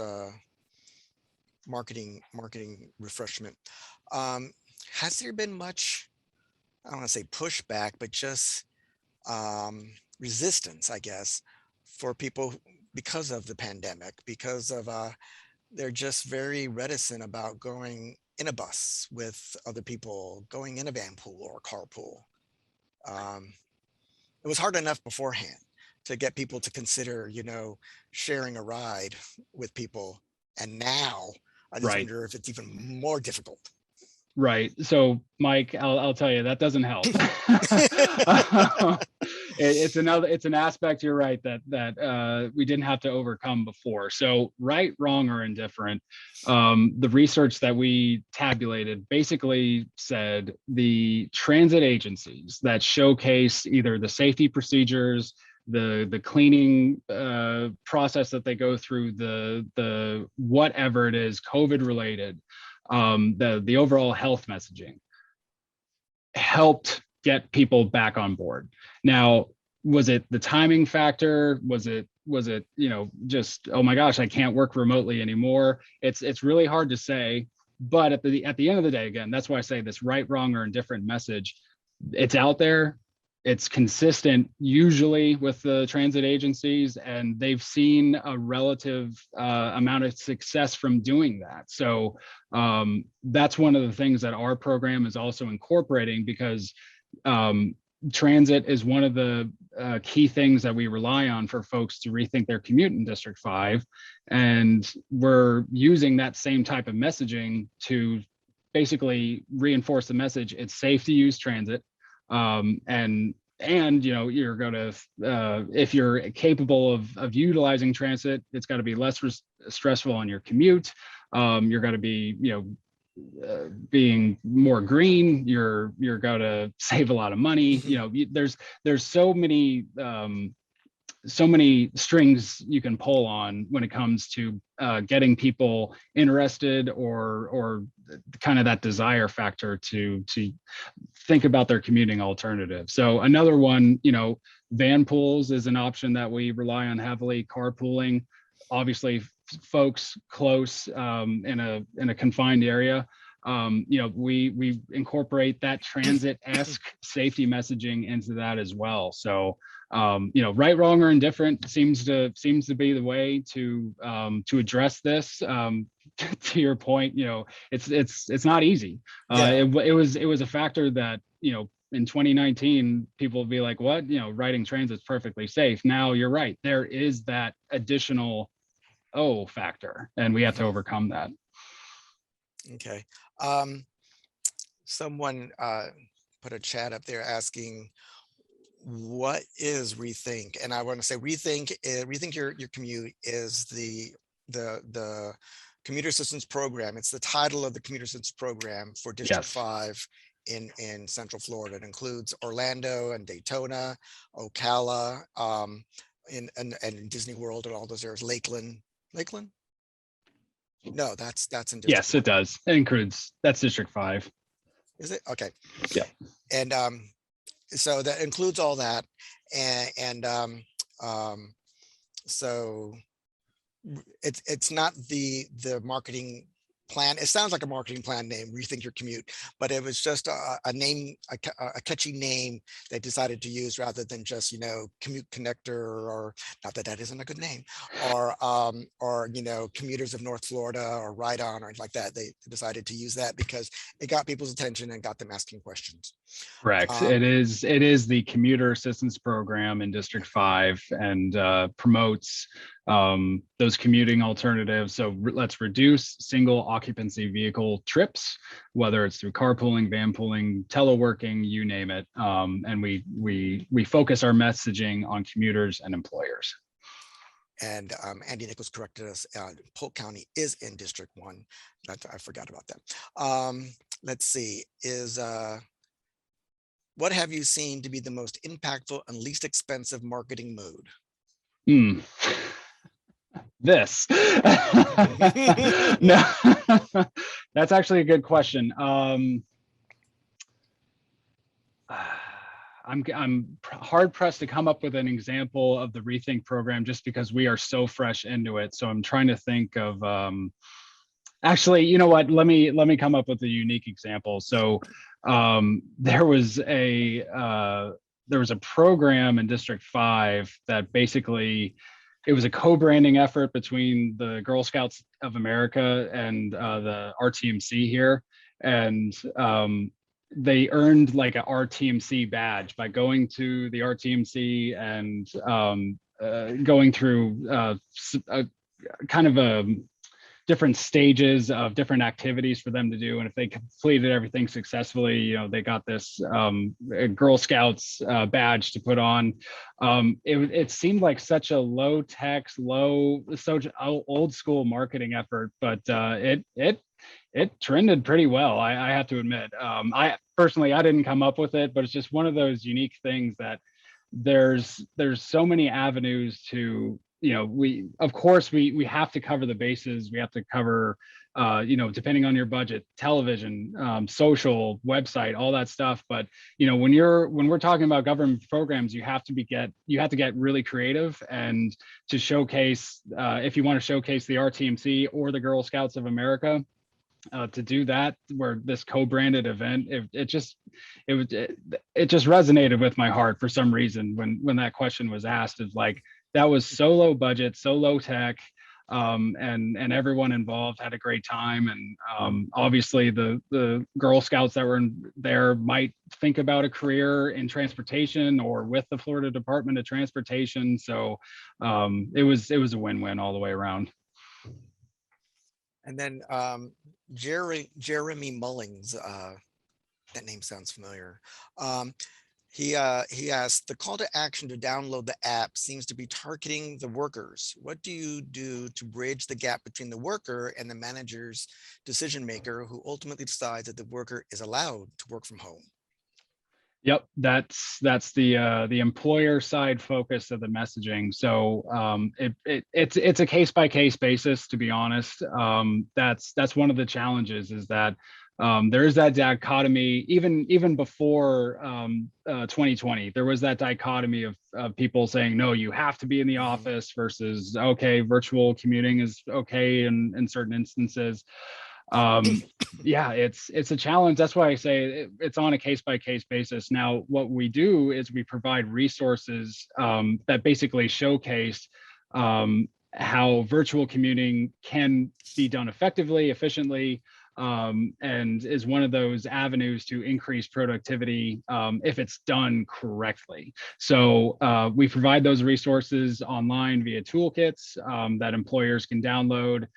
marketing refreshment, has there been much, I don't want to say pushback, but just resistance, I guess, for people because of the pandemic, because of they're just very reticent about going in a bus with other people, going in a vanpool or carpool. It was hard enough beforehand to get people to consider, sharing a ride with people. And now I just Right. wonder if it's even more difficult. Right. So, Mike, I'll tell you that doesn't help. It's an aspect, you're right, that we didn't have to overcome before. So, right, wrong, or indifferent. The research that we tabulated basically said the transit agencies that showcase either the safety procedures, the cleaning process that they go through, the whatever it is, COVID related, the overall health messaging helped get people back on board. Now, was it the timing factor? Was it just, oh my gosh, I can't work remotely anymore? It's really hard to say. But at the end of the day, again, that's why I say this right, wrong, or indifferent message. It's out there. It's consistent usually with the transit agencies, and they've seen a relative amount of success from doing that. So that's one of the things that our program is also incorporating, because transit is one of the key things that we rely on for folks to rethink their commute in District 5. And we're using that same type of messaging to basically reinforce the message. It's safe to use transit. And you're going to, if you're capable of utilizing transit, it's got to be less stressful on your commute. You're going to be, being more green. You're going to save a lot of money. There's so many strings you can pull on when it comes to getting people interested or kind of that desire factor to think about their commuting alternative. So another one, vanpools is an option that we rely on heavily. Carpooling, obviously, folks close in a confined area. We incorporate that transit-esque safety messaging into that as well. So right, wrong, or indifferent seems to be the way to address this. To your point, it's not easy. It was a factor that in 2019 people will be like, what, riding transit's perfectly safe. Now you're right, there is that additional factor, and we have to overcome that. Okay. Someone put a chat up there asking, what is Rethink? And I want to say Rethink Your Commute is the Commuter Assistance Program. It's the title of the Commuter Assistance Program for District 5 in Central Florida. It includes Orlando and Daytona, Ocala, and Disney World and all those areas. Lakeland? No, that's in District Yes, 1. it does. It includes, that's District 5. Is it? Okay. Yeah. And so that includes all that. So it's not the marketing plan. It sounds like a marketing plan name, Rethink Your Commute, but it was just a name, a catchy name they decided to use rather than just, Commute Connector, or not that isn't a good name, or Commuters of North Florida, or Ride On, or anything like that. They decided to use that because it got people's attention and got them asking questions. Correct. It is the Commuter Assistance Program in District 5, and promotes those commuting alternatives. So let's reduce single occupancy vehicle trips, whether it's through carpooling, vanpooling, teleworking, you name it. And we focus our messaging on commuters and employers. And Andy Nichols corrected us. Polk County is in District 1. I forgot about that. Let's see. What have you seen to be the most impactful and least expensive marketing mode? This. No, that's actually a good question. I'm hard pressed to come up with an example of the Rethink program, just because we are so fresh into it. So I'm trying to think of, actually, you know what? Let me come up with a unique example. So there was a program in District 5 that basically it was a co-branding effort between the Girl Scouts of America and the RTMC here. And they earned like a RTMC badge by going to the RTMC and going through kind of a different stages of different activities for them to do. And if they completed everything successfully, you know, they got this Girl Scouts badge to put on. It seemed like such a low tech, such old school marketing effort, but it trended pretty well. I have to admit. I personally, I didn't come up with it, but it's just one of those unique things that there's so many avenues to, you know, we have to cover the bases. We have to cover, you know, depending on your budget, television, social, website, all that stuff. But, you know, when we're talking about government programs, you have to get really creative, and to showcase, if you want to showcase the RTMC or the Girl Scouts of America, to do that, where this co-branded event, it just resonated with my heart for some reason when that question was asked. Is like, that was so low budget, so low tech, and everyone involved had a great time. And obviously the Girl Scouts that were there might think about a career in transportation or with the Florida Department of Transportation. So it was a win-win all the way around. And then Jeremy Mullings, that name sounds familiar. He asked, the call to action to download the app seems to be targeting the workers. What do you do to bridge the gap between the worker and the manager's decision maker, who ultimately decides that the worker is allowed to work from home? Yep, that's the employer side focus of the messaging. So it's a case by case basis, to be honest. That's one of the challenges, is that there is that dichotomy. Even before 2020, there was that dichotomy of people saying, no, you have to be in the office, versus, okay, virtual commuting is okay in certain instances. Yeah, it's a challenge. That's why I say it's on a case by case basis. Now, what we do is we provide resources that basically showcase how virtual commuting can be done effectively, efficiently, and is one of those avenues to increase productivity if it's done correctly. So we provide those resources online via toolkits that employers can download,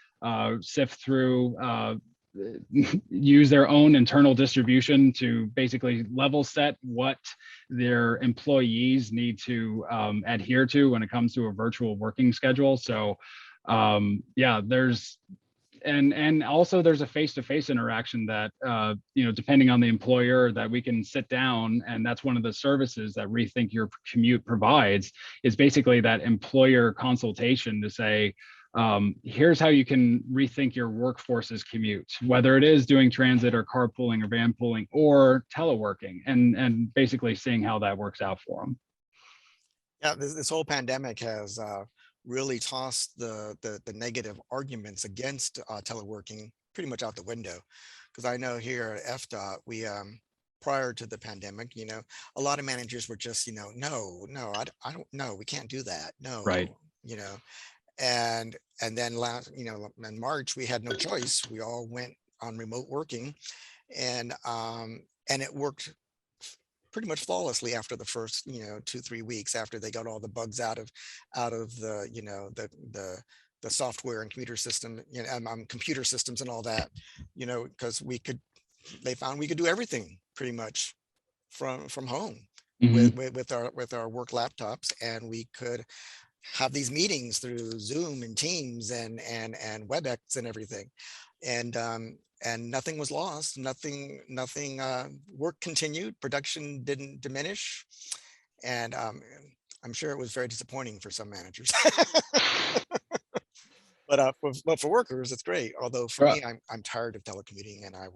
sift through, use their own internal distribution to basically level set what their employees need to adhere to when it comes to a virtual working schedule. So yeah, and also there's a face-to-face interaction that, you know, depending on the employer, that we can sit down, and that's one of the services that Rethink Your Commute provides, is basically that employer consultation to say, here's how you can rethink your workforce's commute, whether it is doing transit or carpooling or vanpooling or teleworking, and basically seeing how that works out for them. Yeah, this whole pandemic has really tossed the negative arguments against teleworking pretty much out the window. Because I know here at FDOT, we prior to the pandemic, you know, a lot of managers were just, you know, no, I don't know, we can't do that, no, right, you know. And then last, you know, in March, we had no choice. We all went on remote working, and it worked pretty much flawlessly after the first, you know, 2-3 weeks after they got all the bugs out of the, you know, the software and computer system, you know, computer systems and all that, you know, because they found we could do everything pretty much from home. mm-hmm. with our work laptops, and we could have these meetings through Zoom and Teams and WebEx and everything, and nothing was lost. Nothing. Work continued. Production didn't diminish, and I'm sure it was very disappointing for some managers. But for workers, it's great. Although for me, I'm tired of telecommuting, and I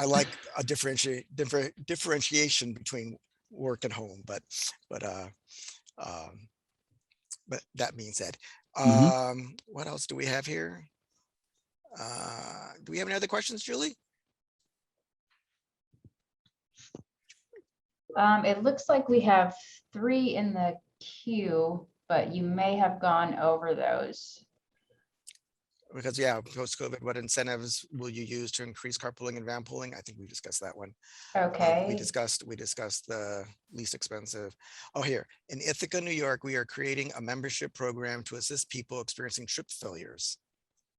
like a differentiation between work and home. But that being said, what else do we have here? Do we have any other questions, Julie? It looks like we have 3 in the queue. but you may have gone over those. Because yeah, post-COVID, what incentives will you use to increase carpooling and vanpooling? I think we discussed that one. Okay. We discussed the least expensive. Oh, here in Ithaca, New York, we are creating a membership program to assist people experiencing trip failures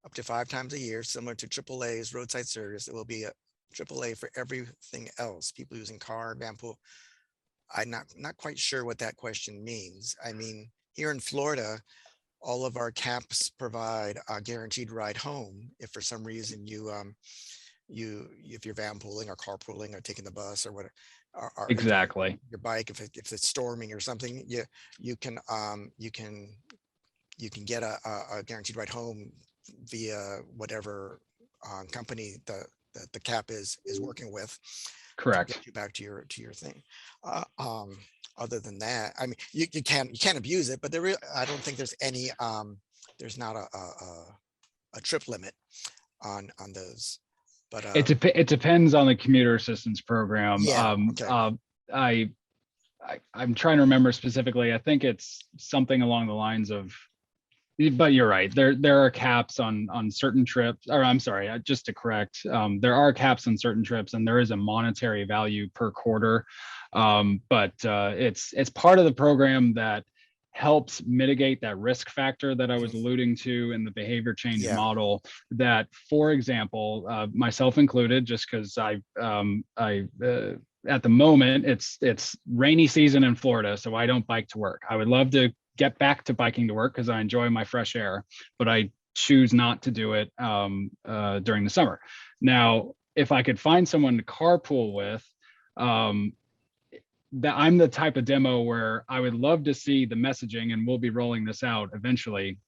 up to 5 times a year, similar to AAA's roadside service. It will be a AAA for everything else. People using car, vanpool. I'm not quite sure what that question means. I mean, here in Florida, all of our camps provide a guaranteed ride home if for some reason if you're vanpooling or carpooling or taking the bus or whatever, or Exactly. your bike, if it's storming or something, you can get a guaranteed ride home via whatever company the cap is working with. Correct. Get you back to your thing. Other than that, I mean, you can't abuse it, but I don't think there's any there's not a trip limit on those. But It depends on the commuter assistance program. Yeah, okay. I'm trying to remember specifically. I think it's something along the lines of, but you're right. There are caps on certain trips, or I'm sorry, just to correct, there are caps on certain trips, and there is a monetary value per quarter. But it's part of the program that helps mitigate that risk factor that I was alluding to in the behavior change model. That, for example, myself included, just because at the moment it's rainy season in Florida, so I don't bike to work. I would love to get back to biking to work because I enjoy my fresh air, but I choose not to do it during the summer. Now, if I could find someone to carpool with, that I'm the type of demo where I would love to see the messaging, and we'll be rolling this out eventually,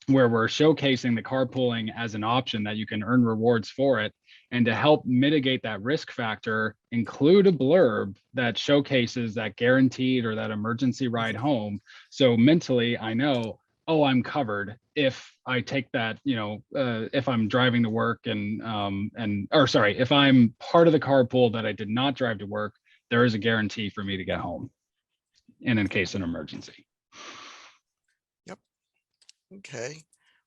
where we're showcasing the carpooling as an option that you can earn rewards for it. And to help mitigate that risk factor, include a blurb that showcases that guaranteed or that emergency ride home. So mentally, I know, oh, I'm covered if I take that, if I'm driving to work if I'm part of the carpool that I did not drive to work, there is a guarantee for me to get home in case of an emergency. Yep. Okay.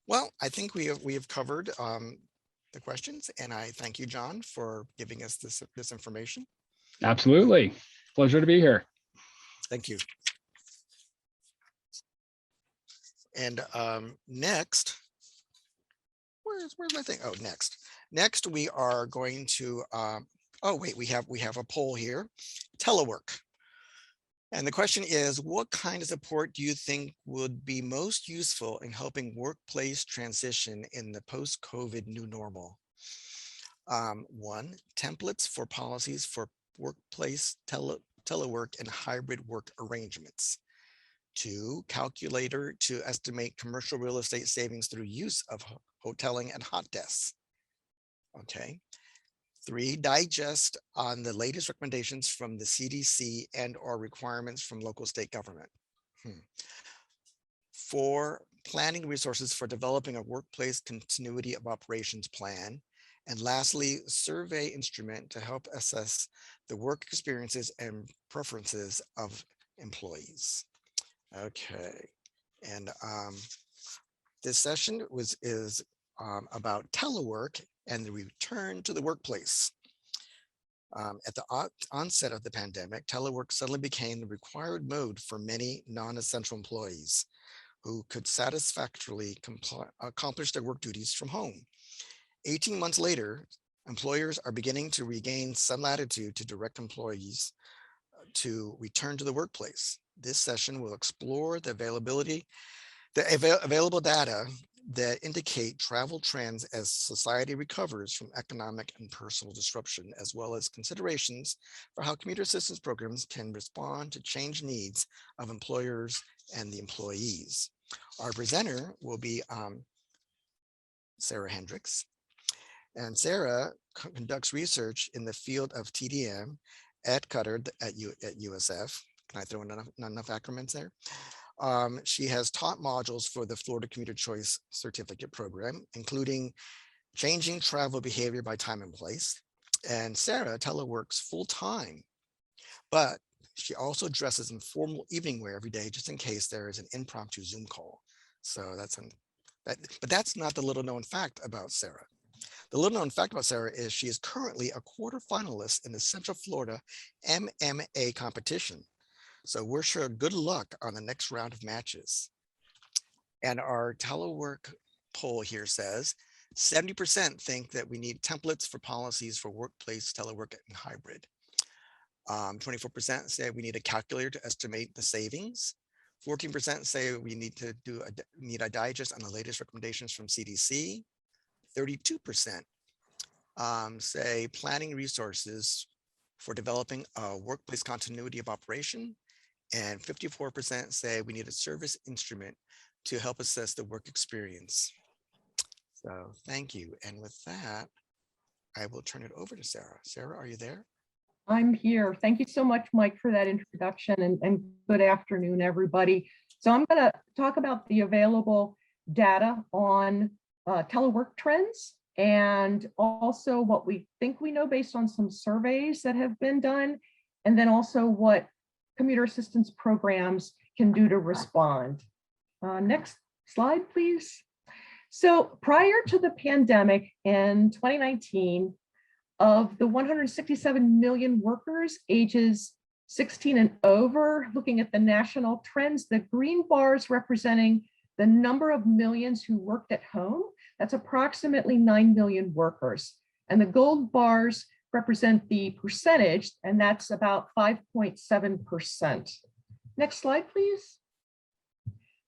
Well, I think we have covered the questions, and I thank you, John, for giving us this information. Absolutely. Pleasure to be here. Thank you. And next, where's my thing? Oh, next we are going to oh wait, we have a poll here. Telework. And the question is, what kind of support do you think would be most useful in helping workplace transition in the post-COVID new normal? 1, templates for policies for workplace telework and hybrid work arrangements. 2, calculator to estimate commercial real estate savings through use of hoteling and hot desks. Okay. 3, digest on the latest recommendations from the CDC and/or requirements from local state government. 4, planning resources for developing a workplace continuity of operations plan. And lastly, survey instrument to help assess the work experiences and preferences of employees. Okay, and this session is about telework and the return to the workplace. At the onset of the pandemic, telework suddenly became the required mode for many non-essential employees who could satisfactorily accomplish their work duties from home. 18 months later, employers are beginning to regain some latitude to direct employees to return to the workplace. This session will explore the available data that indicate travel trends as society recovers from economic and personal disruption, as well as considerations for how commuter assistance programs can respond to changed needs of employers and the employees. Our presenter will be Sara Hendricks. And Sara conducts research in the field of TDM at Qatar at USF. Can I throw in enough acronyms there? She has taught modules for the Florida Commuter Choice Certificate Program, including changing travel behavior by time and place. And Sara teleworks full time, but She also dresses in formal evening wear every day, just in case there is an impromptu Zoom call. So but that's not the little known fact about Sara. The little known fact about Sara is she is currently a quarterfinalist in the Central Florida MMA competition. So wish her good luck on the next round of matches. And our Telework poll here says 70% think that we need templates for policies for workplace telework and hybrid. 24% say we need a calculator to estimate the savings. 14% say we need to need a digest on the latest recommendations from CDC. 32% say planning resources for developing a workplace continuity of operation. And 54% say we need a service instrument to help assess the work experience. So thank you. And with that, I will turn it over to Sara. Sara, are you there? I'm here. Thank you so much, Mike, for that introduction, and good afternoon, everybody. So I'm going to talk about the available data on telework trends, and also what we think we know based on some surveys that have been done, and then also what commuter assistance programs can do to respond. Next slide, please. So prior to the pandemic in 2019, of the 167 million workers ages 16 and over, looking at the national trends, the green bars representing the number of millions who worked at home, that's approximately 9 million workers. And the gold bars represent the percentage, and that's about 5.7%. Next slide, please.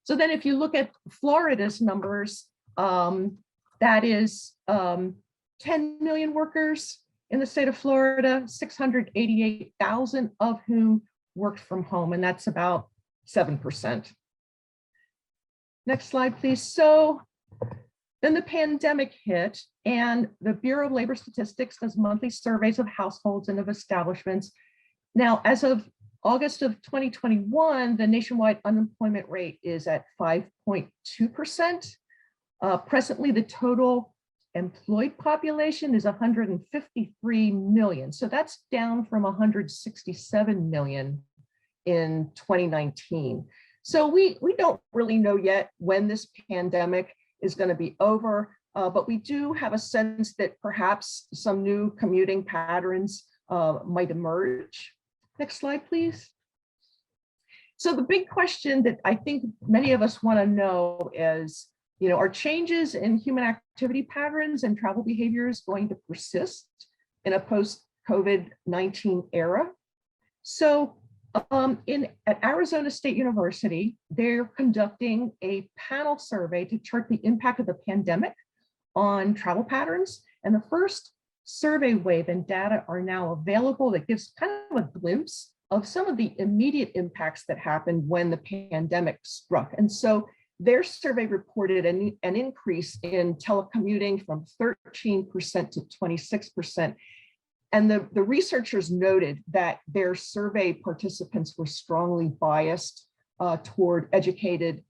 So then if you look at Florida's numbers, that is 10 million workers in the state of Florida, 688,000 of whom worked from home, and that's about 7%. Next slide, please. So then the pandemic hit, and the Bureau of Labor Statistics does monthly surveys of households and of establishments. Now, as of August of 2021, the nationwide unemployment rate is at 5.2%. Presently, the total employed population is 153 million. So that's down from 167 million in 2019. So we don't really know yet when this pandemic is going to be over, but we do have a sense that perhaps some new commuting patterns might emerge. Next slide, please. So the big question that I think many of us want to know is, are changes in human activity patterns and travel behaviors going to persist in a post-COVID-19 era? So at Arizona State University, they're conducting a panel survey to chart the impact of the pandemic on travel patterns. And the first survey wave and data are now available that gives kind of a glimpse of some of the immediate impacts that happened when the pandemic struck. And so their survey reported an increase in telecommuting from 13% to 26%. And the researchers noted that their survey participants were strongly biased toward educated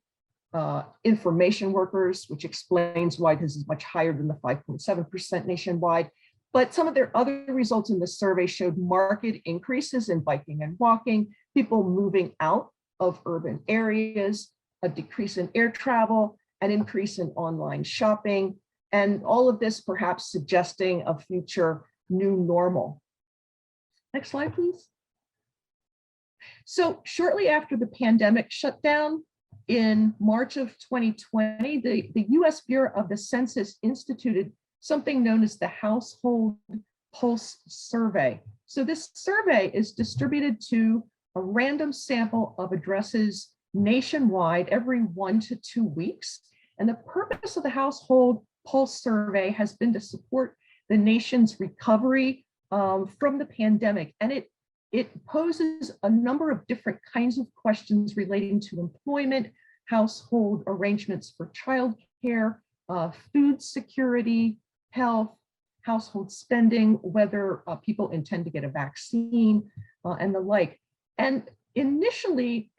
information workers, which explains why this is much higher than the 5.7% nationwide. But some of their other results in the survey showed marked increases in biking and walking, people moving out of urban areas, a decrease in air travel, an increase in online shopping, and all of this perhaps suggesting a future new normal. Next slide, please. So shortly after the pandemic shut down in March of 2020, the US Bureau of the Census instituted something known as the Household Pulse Survey. So this survey is distributed to a random sample of addresses nationwide every 1 to 2 weeks. And the purpose of the Household Pulse Survey has been to support the nation's recovery from the pandemic. And it poses a number of different kinds of questions relating to employment, household arrangements for childcare, food security, health, household spending, whether people intend to get a vaccine, and the like. And initially,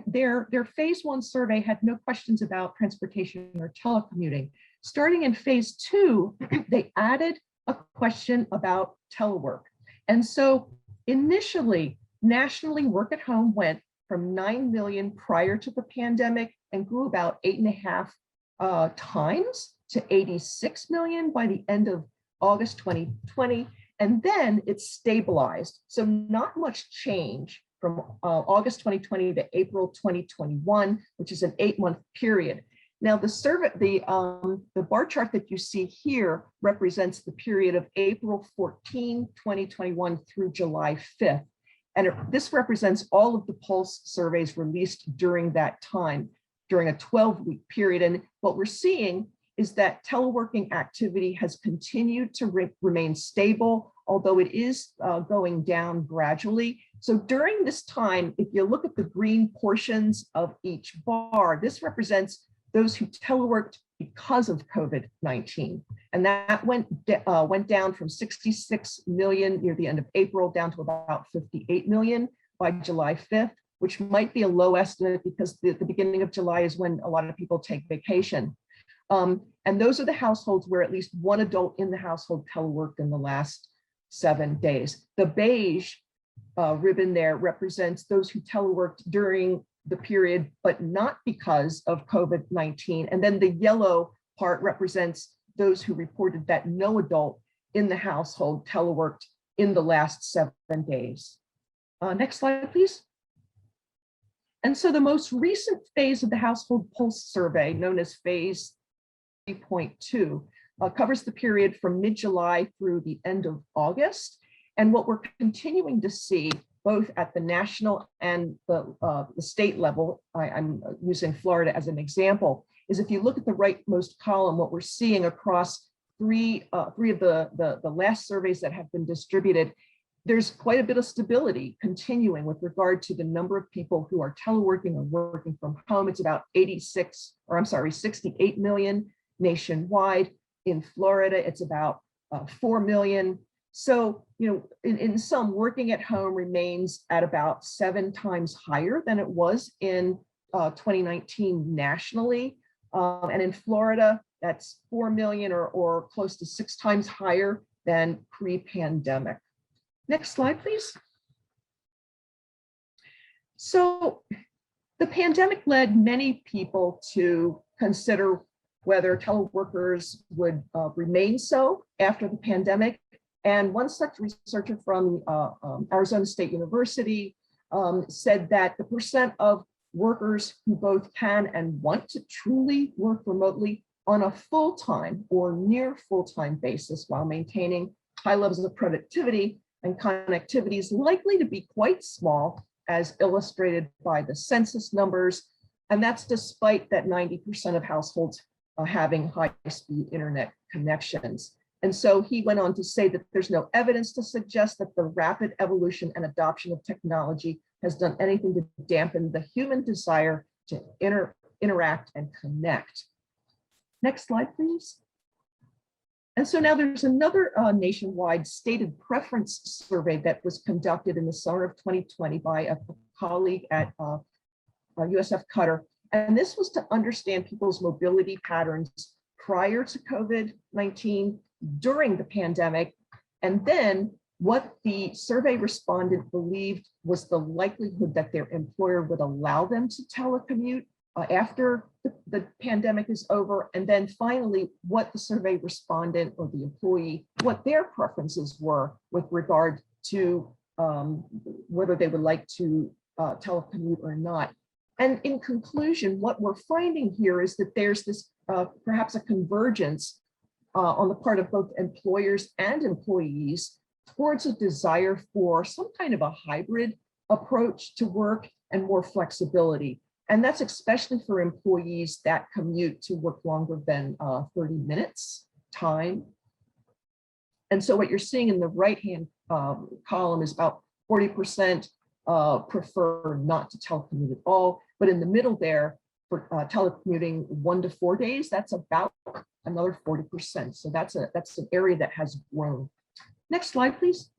their phase 1 survey had no questions about transportation or telecommuting. Starting in phase 2, they added a question about telework. And so initially, Nationally, work at home went from 9 million prior to the pandemic and grew about 8.5 times to 86 million by the end of August 2020. And then it stabilized. So not much change from August 2020 to April 2021, which is an 8-month period. Now the survey, the bar chart that you see here represents the period of April 14, 2021 through July 5th. And this represents all of the pulse surveys released during that time, during a 12-week period. And what we're seeing is that teleworking activity has continued to remain stable, although it is going down gradually. So during this time, if you look at the green portions of each bar, this represents those who teleworked because of COVID-19. And that went down from 66 million near the end of April down to about 58 million by July 5th, which might be a low estimate because the beginning of July is when a lot of people take vacation. And those are the households where at least one adult in the household teleworked in the last 7 days. The beige ribbon there represents those who teleworked during the period, but not because of COVID-19. And then the yellow part represents those who reported that no adult in the household teleworked in the last 7 days. Next slide, please. And so the most recent phase of the household pulse survey, known as phase 3.2, covers the period from mid-July through the end of August. And what we're continuing to see, both at the national and the state level, I'm using Florida as an example, is if you look at the rightmost column, what we're seeing across three of the last surveys that have been distributed, there's quite a bit of stability continuing with regard to the number of people who are teleworking or working from home. It's about 68 million nationwide. In Florida, it's about 4 million. So, you know, in sum, working at home remains at about 7 times higher than it was in 2019 nationally. And in Florida, that's 4 million or close to 6 times higher than pre-pandemic. Next slide, please. So the pandemic led many people to consider whether teleworkers would remain so after the pandemic. And one such researcher from Arizona State University said that the percent of workers who both can and want to truly work remotely on a full-time or near full-time basis while maintaining high levels of productivity and connectivity is likely to be quite small, as illustrated by the census numbers. And that's despite that 90% of households having high-speed internet connections. And so he went on to say that there's no evidence to suggest that the rapid evolution and adoption of technology has done anything to dampen the human desire to interact and connect. Next slide, please. And so now there's another nationwide stated preference survey that was conducted in the summer of 2020 by a colleague at USF Qatar. And this was to understand people's mobility patterns prior to COVID-19, during the pandemic, and then what the survey respondent believed was the likelihood that their employer would allow them to telecommute after the pandemic is over, and then finally what the survey respondent or the employee, what their preferences were with regard to whether they would like to telecommute or not. And in conclusion, what we're finding here is that there's this perhaps a convergence on the part of both employers and employees towards a desire for some kind of a hybrid approach to work and more flexibility. And that's especially for employees that commute to work longer than 30 minutes time. And so what you're seeing in the right-hand column is about 40% prefer not to telecommute at all. But in the middle there, for telecommuting 1 to 4 days, that's about another 40%. So that's an area that has grown. Next slide, please.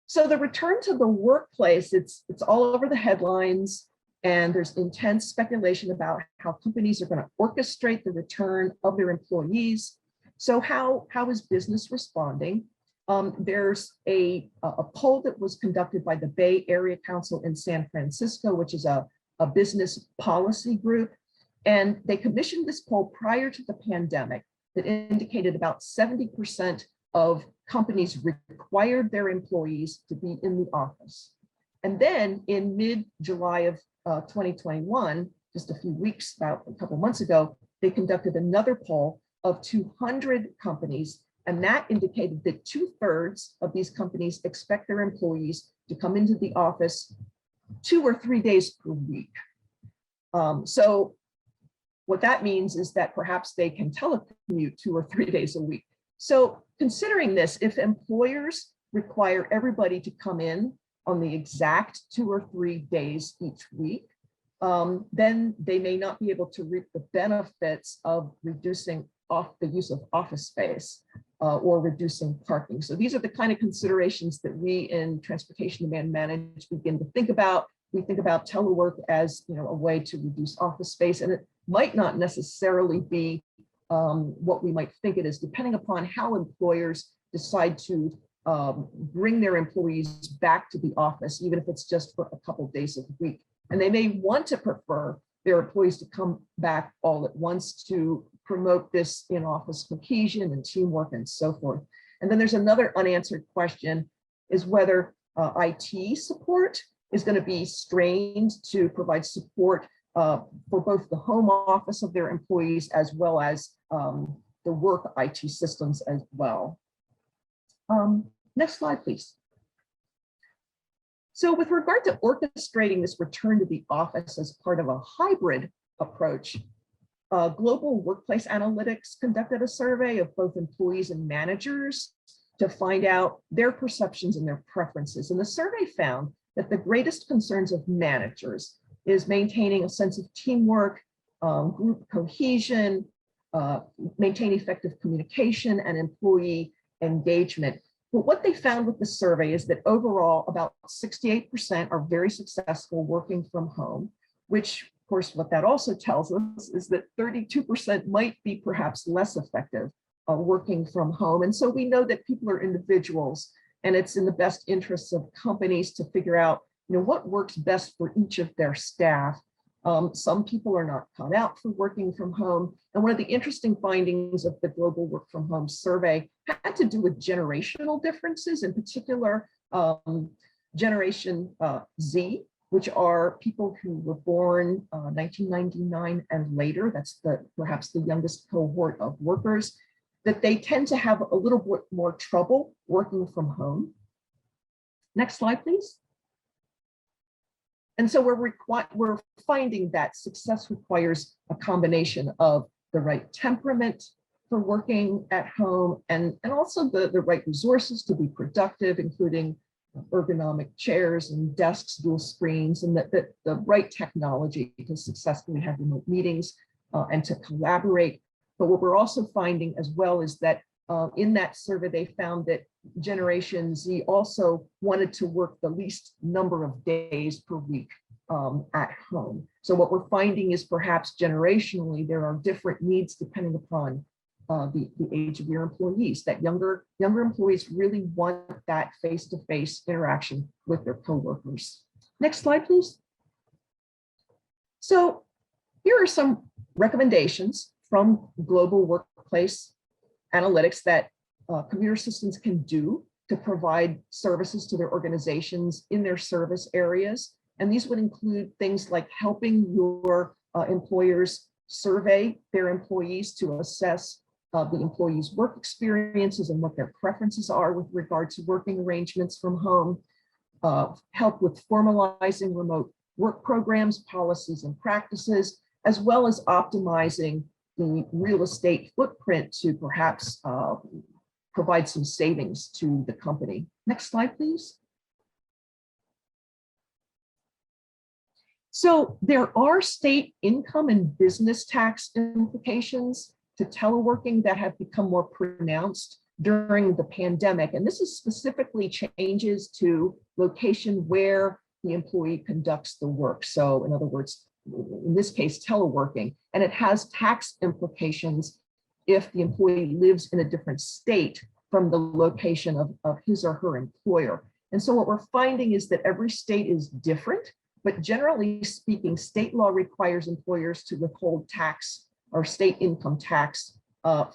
So the return to the workplace, it's all over the headlines, and there's intense speculation about how companies are going to orchestrate the return of their employees. So how is business responding? There's a poll that was conducted by the Bay Area Council in San Francisco, which is a business policy group. And they commissioned this poll prior to the pandemic that indicated about 70% of companies required their employees to be in the office. And then in mid-July of 2021, just a few weeks, about a couple months ago, they conducted another poll of 200 companies. And that indicated that 2/3 of these companies expect their employees to come into the office 2 or 3 days per week. So what that means is that perhaps they can telecommute 2 or 3 days a week. So considering this, if employers require everybody to come in on the exact 2 or 3 days each week, then they may not be able to reap the benefits of reducing the use of office space or reducing parking. So these are the kind of considerations that we in Transportation Demand Management begin to think about. We think about telework as, you know, a way to reduce office space, and it might not necessarily be what we might think it is, depending upon how employers decide to bring their employees back to the office, even if it's just for a couple of days a week. And they may want to prefer their employees to come back all at once to promote this in-office cohesion and teamwork and so forth. And then there's another unanswered question, is whether IT support is going to be strained to provide support for both the home office of their employees as well as the work IT systems as well. Next slide, please. So with regard to orchestrating this return to the office as part of a hybrid approach, Global Workplace Analytics conducted a survey of both employees and managers to find out their perceptions and their preferences. And the survey found that the greatest concerns of managers is maintaining a sense of teamwork, group cohesion, maintain effective communication and employee engagement. But what they found with the survey is that overall, about 68% are very successful working from home, which of course, what that also tells us is that 32% might be perhaps less effective working from home. And so we know that people are individuals, and it's in the best interests of companies to figure out, you know, what works best for each of their staff. Some people are not cut out for working from home. And one of the interesting findings of the Global Work from Home survey had to do with generational differences, in particular, Generation Z, which are people who were born 1999 and later. That's perhaps the youngest cohort of workers, that they tend to have a little bit more trouble working from home. Next slide, please. And so we're finding that success requires a combination of the right temperament for working at home and also the right resources to be productive, including ergonomic chairs and desks, dual screens, and the right technology to successfully have remote meetings and to collaborate. But what we're also finding as well is that in that survey, they found that Generation Z also wanted to work the least number of days per week at home. So what we're finding is perhaps generationally, there are different needs depending upon the age of your employees, that younger employees really want that face-to-face interaction with their coworkers. Next slide, please. So here are some recommendations from Global Workplace Analytics that commuter systems can do to provide services to their organizations in their service areas. And these would include things like helping your employers survey their employees to assess the employees' work experiences and what their preferences are with regard to working arrangements from home, help with formalizing remote work programs, policies, and practices, as well as optimizing the real estate footprint to perhaps provide some savings to the company. Next slide, please. So there are state income and business tax implications to teleworking that have become more pronounced during the pandemic. And this is specifically changes to location where the employee conducts the work. So in other words, in this case, teleworking, and it has tax implications if the employee lives in a different state from the location of his or her employer. And so what we're finding is that every state is different, but generally speaking, state law requires employers to withhold tax or state income tax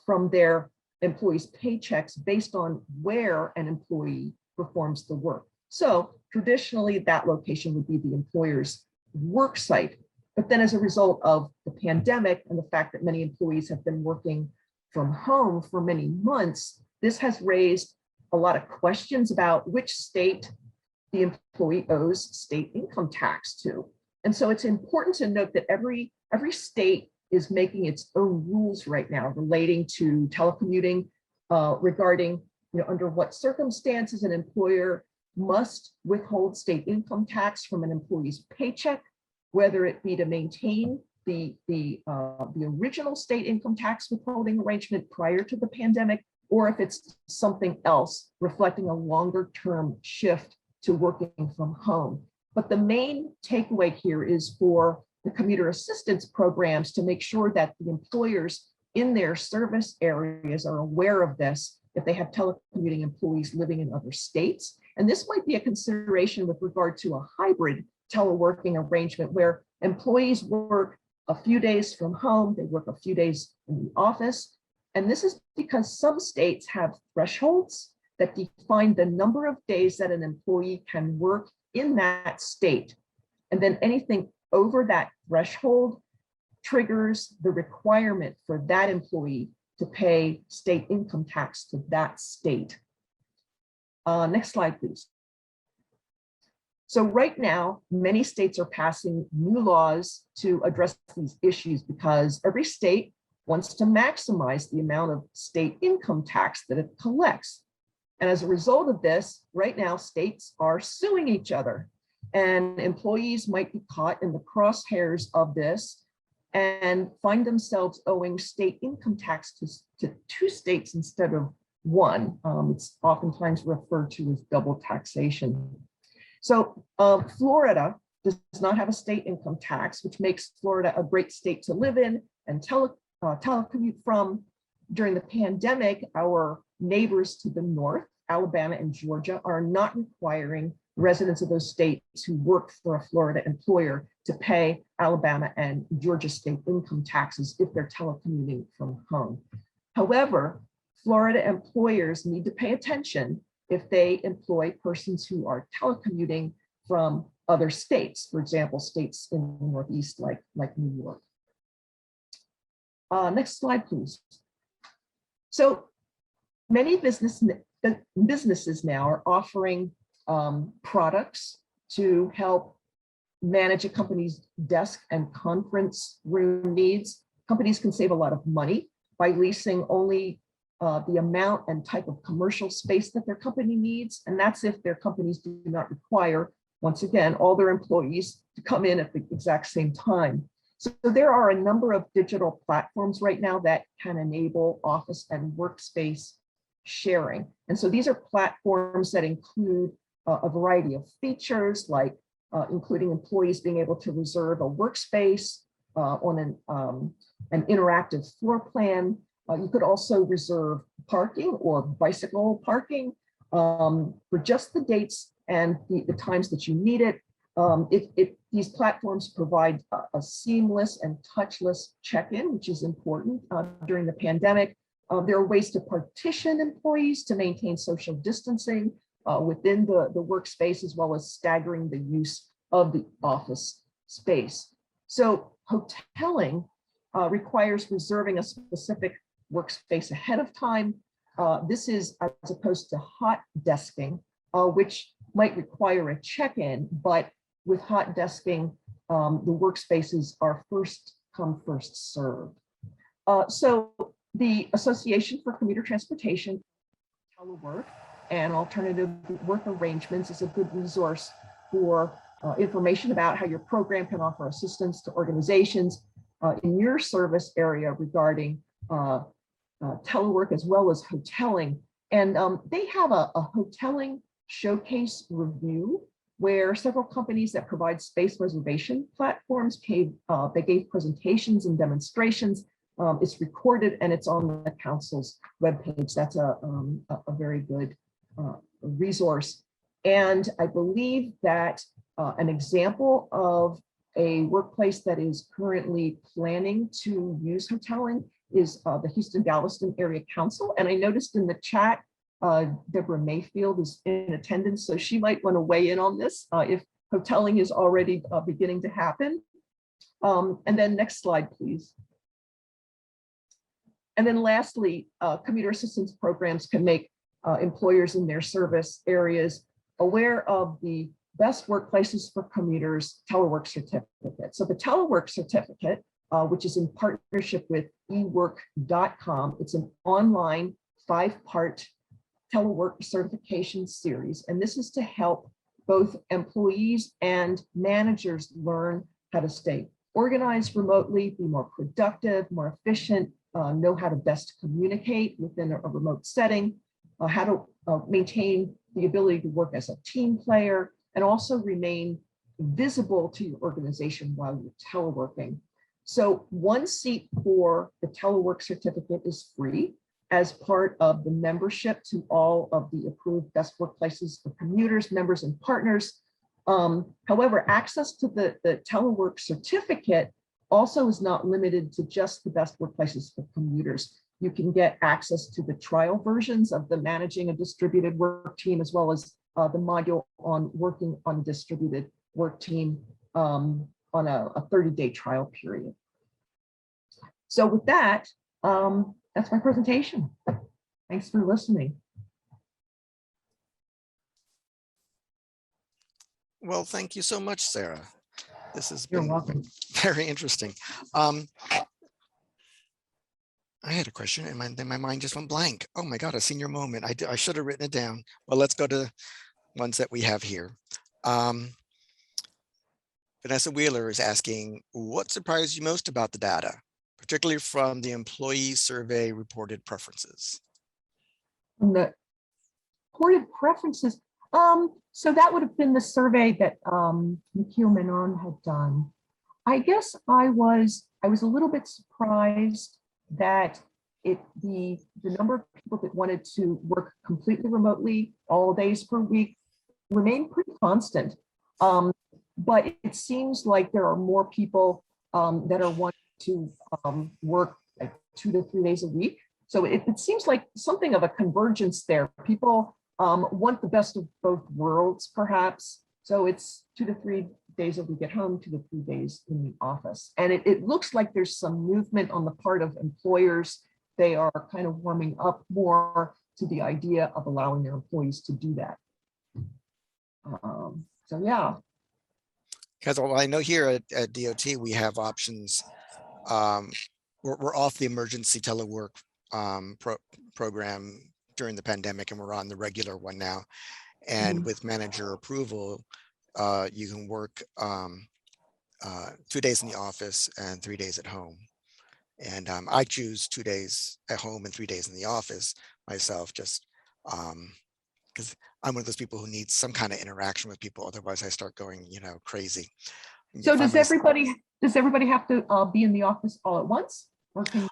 from their employees' paychecks based on where an employee performs the work. So traditionally, that location would be the employer's work site. But then as a result of the pandemic and the fact that many employees have been working from home for many months, this has raised a lot of questions about which state the employee owes state income tax to. And so it's important to note that every state is making its own rules right now relating to telecommuting, regarding under what circumstances an employer must withhold state income tax from an employee's paycheck, whether it be to maintain the original state income tax withholding arrangement prior to the pandemic, or if it's something else reflecting a longer term shift to working from home. But the main takeaway here is for the commuter assistance programs to make sure that the employers in their service areas are aware of this if they have telecommuting employees living in other states. And this might be a consideration with regard to a hybrid teleworking arrangement where employees work a few days from home, they work a few days in the office. And this is because some states have thresholds that define the number of days that an employee can work in that state. And then anything over that threshold triggers the requirement for that employee to pay state income tax to that state. Next slide, please. So right now, many states are passing new laws to address these issues because every state wants to maximize the amount of state income tax that it collects. And as a result of this, right now, states are suing each other, and employees might be caught in the crosshairs of this and find themselves owing state income tax to two states instead of one. It's oftentimes referred to as double taxation. So Florida does not have a state income tax, which makes Florida a great state to live in and telecommute from. During the pandemic, our neighbors to the north, Alabama and Georgia, are not requiring residents of those states who work for a Florida employer to pay Alabama and Georgia state income taxes if they're telecommuting from home. However, Florida employers need to pay attention if they employ persons who are telecommuting from other states, for example, states in the Northeast like New York. Next slide, please. So many businesses now are offering products to help manage a company's desk and conference room needs. Companies can save a lot of money by leasing only the amount and type of commercial space that their company needs. And that's if their companies do not require, once again, all their employees to come in at the exact same time. So there are a number of digital platforms right now that can enable office and workspace sharing. And so these are platforms that include a variety of features, like including employees being able to reserve a workspace on an interactive floor plan. You could also reserve parking or bicycle parking for just the dates and the times that you need it. These platforms provide a seamless and touchless check-in, which is important during the pandemic. There are ways to partition employees to maintain social distancing within the workspace, as well as staggering the use of the office space. So hoteling requires reserving a specific workspace ahead of time. This is as opposed to hot desking, which might require a check-in, but with hot desking, the workspaces are first come, first served. So the Association for Commuter Transportation, Telework, and Alternative Work Arrangements is a good resource for information about how your program can offer assistance to organizations in your service area regarding telework as well as hoteling. And they have a hoteling showcase review where several companies that provide space reservation platforms they gave presentations and demonstrations It's recorded and it's on the council's webpage. That's a very good resource. And I believe that an example of a workplace that is currently planning to use hoteling is the Houston-Galveston Area Council. And I noticed in the chat, Deborah Mayfield is in attendance, so she might want to weigh in on this if hoteling is already beginning to happen. And then next slide, please. And then lastly, commuter assistance programs can make employers in their service areas aware of the best workplaces for commuters telework certificate. So the telework certificate, which is in partnership with ework.com, it's an online 5-part telework certification series. And this is to help both employees and managers learn how to stay organized remotely, be more productive, more efficient, know how to best communicate within a remote setting, how to maintain the ability to work as a team player, and also remain visible to your organization while you're teleworking. So 1 seat for the telework certificate is free as part of the membership to all of the approved best workplaces for commuters, members, and partners. However, access to the telework certificate also is not limited to just the best workplaces for commuters. You can get access to the trial versions of the managing a distributed work team, as well as the module on working on a distributed work team on a 30-day trial period. So with that, that's my presentation. Thanks for listening. Well, thank you so much, Sarah. This has You're been welcome. very interesting. I had a question and then my mind just went blank. Oh my God, a senior moment. I should have written it down. Well, let's go to ones that we have here. Vanessa Wheeler is asking, what surprised you most about the data, particularly from the employee survey reported preferences? The reported preferences. So that would have been the survey that Nikhil Menon had done. I guess I was a little bit surprised that the number of people that wanted to work completely remotely all days per week remained pretty constant. But it seems like there are more people that are wanting to work like 2 to 3 days a week. So it seems like something of a convergence there. People want the best of both worlds, perhaps. So it's 2 to 3 days a week at home, 2 to 3 days in the office. And it looks like there's some movement on the part of employers. They are kind of warming up more to the idea of allowing their employees to do that. So yeah. Because I know here at DOT, we have options. We're off the emergency telework program during the pandemic, and we're on the regular one now. And with manager approval, you can work 2 days in the office and 3 days at home. And I choose 2 days at home and 3 days in the office myself, just because I'm one of those people who needs some kind of interaction with people. Otherwise, I start going, crazy. So does everybody have to be in the office all at once, or can you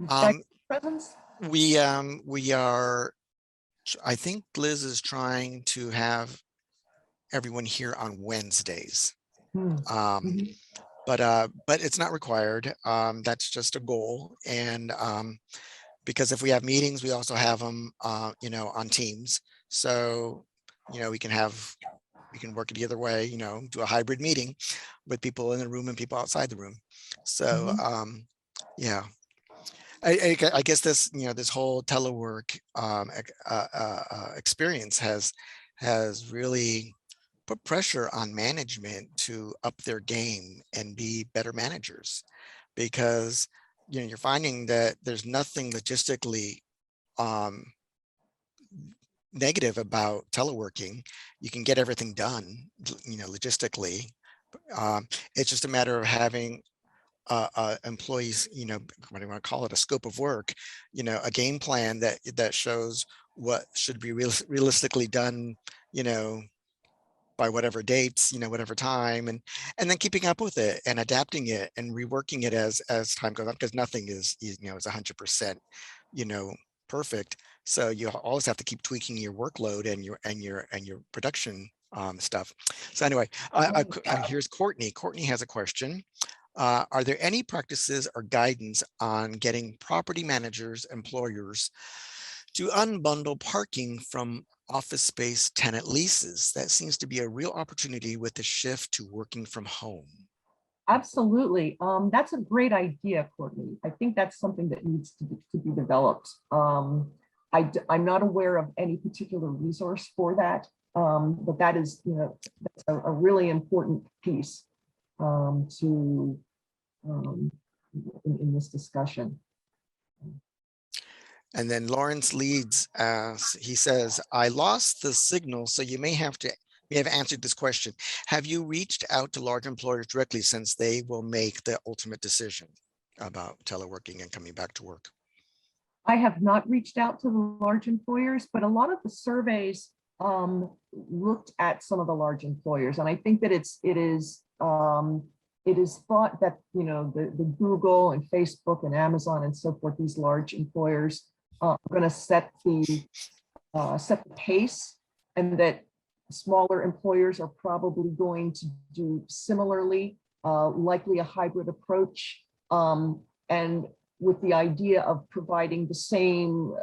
expect presence? We are. I think Liz is trying to have everyone here on Wednesdays. But it's not required. That's just a goal. And because if we have meetings, we also have them, on Teams. So, we can work it the other way, do a hybrid meeting with people in the room and people outside the room. So, yeah. I guess this, this whole telework experience has really put pressure on management to up their game and be better managers, because you're finding that there's nothing logistically negative about teleworking. You can get everything done, logistically. It's just a matter of having employees, what do you want to call it, a scope of work, a game plan that shows what should be realistically done, by whatever dates, whatever time, and then keeping up with it and adapting it and reworking it as time goes on, because nothing is 100%, perfect. So you always have to keep tweaking your workload and your production stuff. So anyway, here's Courtney. Courtney has a question. Are there any practices or guidance on getting property managers, employers to unbundle parking from office space tenant leases? That seems to be a real opportunity with the shift to working from home. Absolutely. That's a great idea, Courtney. I think that's something that needs to be developed. I'm not aware of any particular resource for that, but that is, that's a really important piece in this discussion. And then Lawrence Leeds, he says, I lost the signal, so you may have answered this question. Have you reached out to large employers directly, since they will make the ultimate decision about teleworking and coming back to work? I have not reached out to the large employers, but a lot of the surveys looked at some of the large employers, and I think that it is thought that the Google and Facebook and Amazon and so forth, these large employers are going to set the pace, and that smaller employers are probably going to do similarly, likely a hybrid approach, and with the idea of providing the same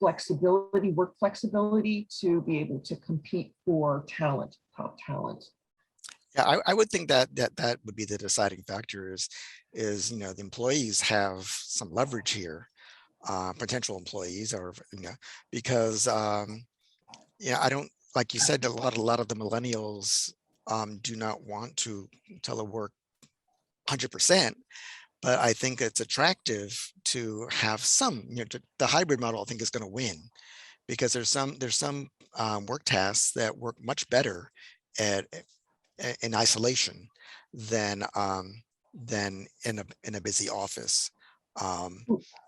work flexibility to be able to compete for talent, top talent. Yeah, I would think that would be the deciding factor is the employees have some leverage here, potential employees, or because I don't, like you said, a lot of the millennials do not want to telework 100%, but I think it's attractive to have some. The hybrid model I think is going to win, because there's some work tasks that work much better in isolation than in a busy office.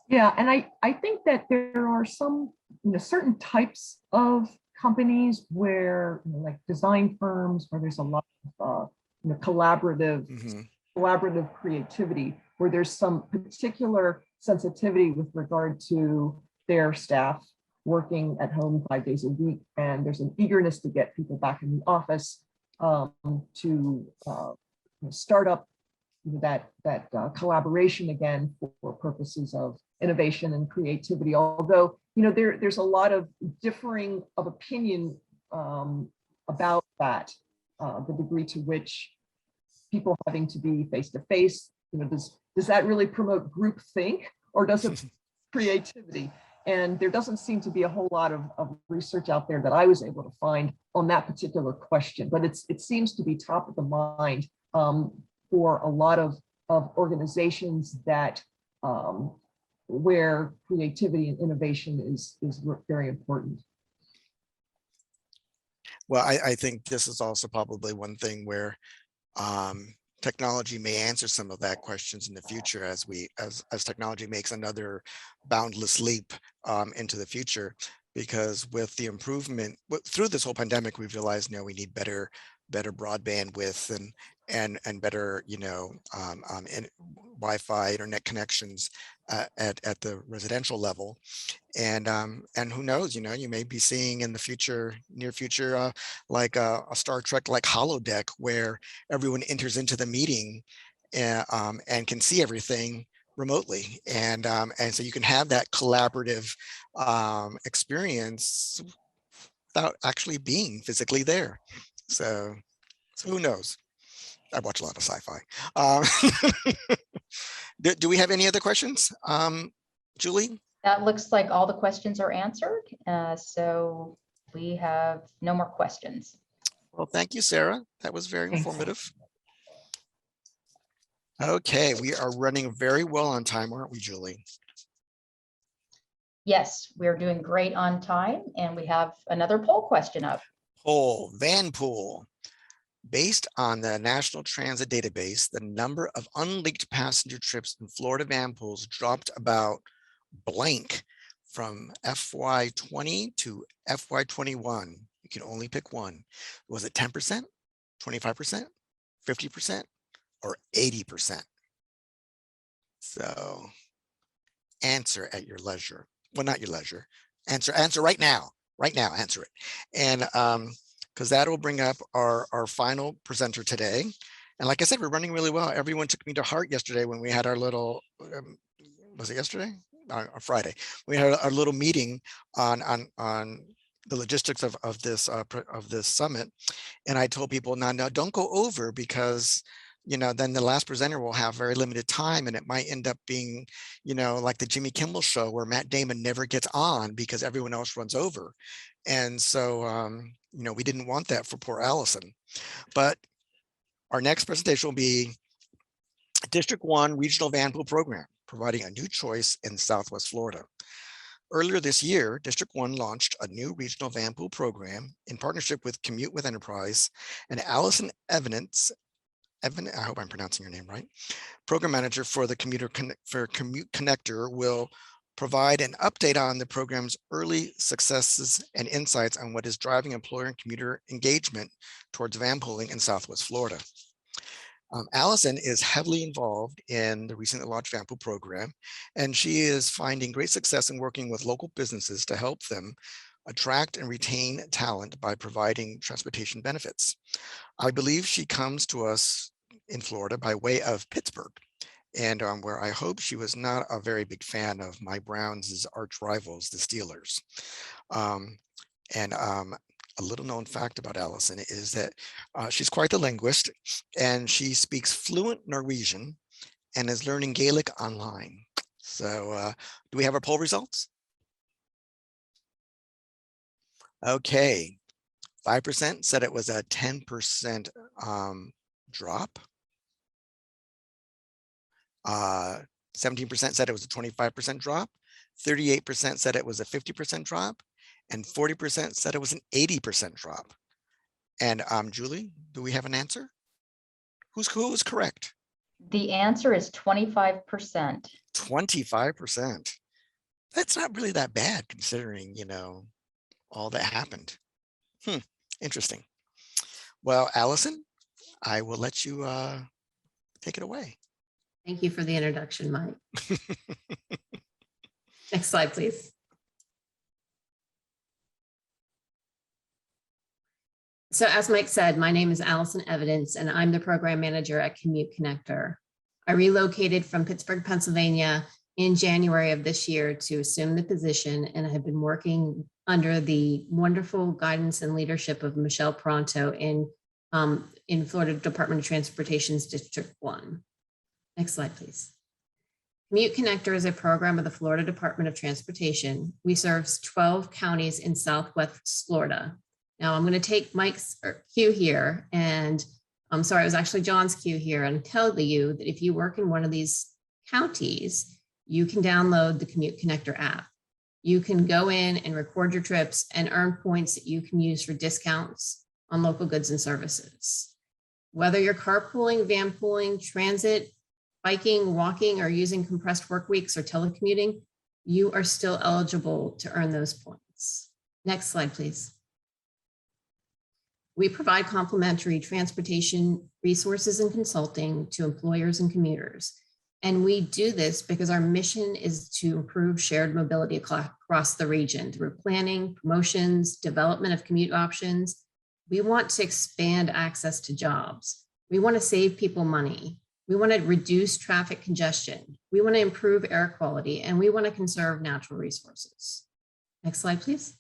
Yeah, and I think that there are some certain types of companies where like design firms, where there's a lot of collaborative creativity, where there's some particular sensitivity with regard to their staff working at home 5 days a week, and there's an eagerness to get people back in the office to start up that collaboration again for purposes of innovation and creativity. Although there's a lot of differing of opinion about that, the degree to which people having to be face to face, does that really promote groupthink, or does it creativity? And there doesn't seem to be a whole lot of research out there that I was able to find on that particular question, but it seems to be top of the mind for a lot of organizations that where creativity and innovation is very important. Well, I think this is also probably one thing where technology may answer some of that questions in the future, as technology makes another boundless leap into the future. Because with the improvement through this whole pandemic, we've realized we need better broadband width and better Wi-Fi internet connections at the residential level, and who knows, you may be seeing in the near future like a Star Trek like holodeck, where everyone enters into the meeting and can see everything remotely, and so you can have that collaborative experience without actually being physically there. So who knows? I watch a lot of sci-fi. Do we have any other questions, Julie? That looks like all the questions are answered. So we have no more questions. Well, thank you, Sarah. That was very informative. Okay, we are running very well on time, aren't we, Julie? Yes, we're doing great on time, and we have another poll question up. Poll, Vanpool. Based on the National Transit Database, the number of unleaked passenger trips in Florida Vanpools dropped about blank from FY20 to FY21. You can only pick one. Was it 10%, 25%, 50%, or 80%? So answer at your leisure. Well, not your leisure. Answer right now. Right now, answer it. And because that will bring up our final presenter today. And like I said, we're running really well. Everyone took me to heart yesterday when we had our little, was it yesterday? On Friday. We had our little meeting on the logistics of this summit. And I told people, no, don't go over, because then the last presenter will have very limited time, and it might end up being, like the Jimmy Kimmel show where Matt Damon never gets on because everyone else runs over. And so, we didn't want that for poor Allison. But our next presentation will be District 1 Regional Vanpool Program, providing a new choice in Southwest Florida. Earlier this year, District 1 launched a new regional Vanpool program in partnership with Commute with Enterprise, and Allison Evanitz, I hope I'm pronouncing your name right, program manager for the Commute Connector, will provide an update on the program's early successes and insights on what is driving employer and commuter engagement towards vanpooling in Southwest Florida. Allison is heavily involved in the recently launched Vanpool program, and she is finding great success in working with local businesses to help them attract and retain talent by providing transportation benefits. I believe she comes to us in Florida by way of Pittsburgh, and where I hope she was not a very big fan of my Browns' arch rivals, the Steelers. A little known fact about Allison is that she's quite the linguist, and she speaks fluent Norwegian and is learning Gaelic online. So do we have our poll results? Okay, 5% said it was a 10% drop. 17% said it was a 25% drop. 38% said it was a 50% drop. And 40% said it was an 80% drop. And Julie, do we have an answer? Who was correct? The answer is 25%. 25%. That's not really that bad considering, all that happened. Interesting. Well, Allison, I will let you take it away. Thank you for the introduction, Mike. Next slide, please. So as Mike said, my name is Allison Evanitz, and I'm the program manager at Commute Connector. I relocated from Pittsburgh, Pennsylvania in January of this year to assume the position, and I have been working under the wonderful guidance and leadership of Michelle Pronto in Florida Department of Transportation's District 1. Next slide, please. Commute Connector is a program of the Florida Department of Transportation. We serve 12 counties in Southwest Florida. Now I'm going to take Mike's cue here, and I'm sorry, it was actually John's cue here, and tell you that if you work in one of these counties, you can download the Commute Connector app. You can go in and record your trips and earn points that you can use for discounts on local goods and services. Whether you're carpooling, vanpooling, transit, biking, walking, or using compressed work weeks or telecommuting, you are still eligible to earn those points. Next slide, please. We provide complimentary transportation resources and consulting to employers and commuters. And we do this because our mission is to improve shared mobility across the region through planning, promotions, development of commute options. We want to expand access to jobs. We want to save people money. We want to reduce traffic congestion. We want to improve air quality, and we want to conserve natural resources. Next slide, please.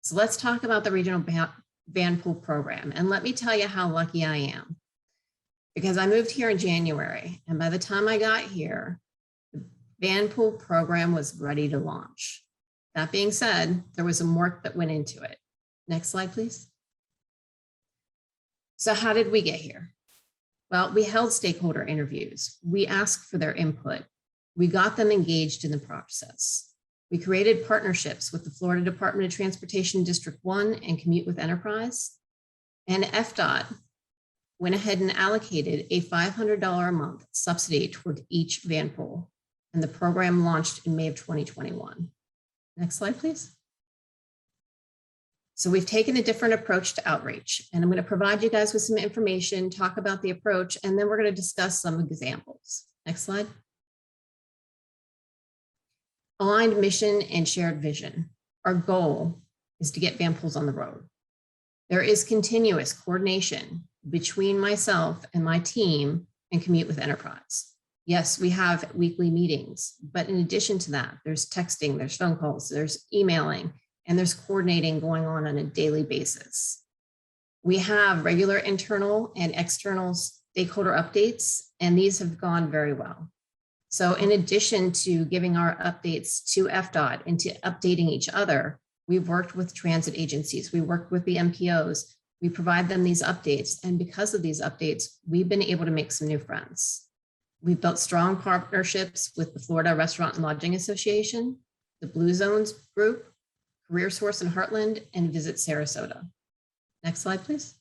So let's talk about the regional Vanpool program. And let me tell you how lucky I am, because I moved here in January, and by the time I got here, the Vanpool program was ready to launch. That being said, there was some work that went into it. Next slide, please. So how did we get here? Well, we held stakeholder interviews. We asked for their input. We got them engaged in the process. We created partnerships with the Florida Department of Transportation District 1 and Commute with Enterprise. And FDOT went ahead and allocated a $500 a month subsidy toward each vanpool. And the program launched in May of 2021. Next slide, please. So we've taken a different approach to outreach, and I'm going to provide you guys with some information, talk about the approach, and then we're going to discuss some examples. Next slide. Aligned mission and shared vision. Our goal is to get Vanpools on the road. There is continuous coordination between myself and my team and Commute with Enterprise. Yes, we have weekly meetings, but in addition to that, there's texting, there's phone calls, there's emailing, and there's coordinating going on a daily basis. We have regular internal and external stakeholder updates, and these have gone very well. So in addition to giving our updates to FDOT and to updating each other, we've worked with transit agencies, we worked with the MPOs, we provide them these updates, and because of these updates, we've been able to make some new friends. We've built strong partnerships with the Florida Restaurant and Lodging Association, the Blue Zones Group, Career Source in Heartland, and Visit Sarasota. Next slide, please.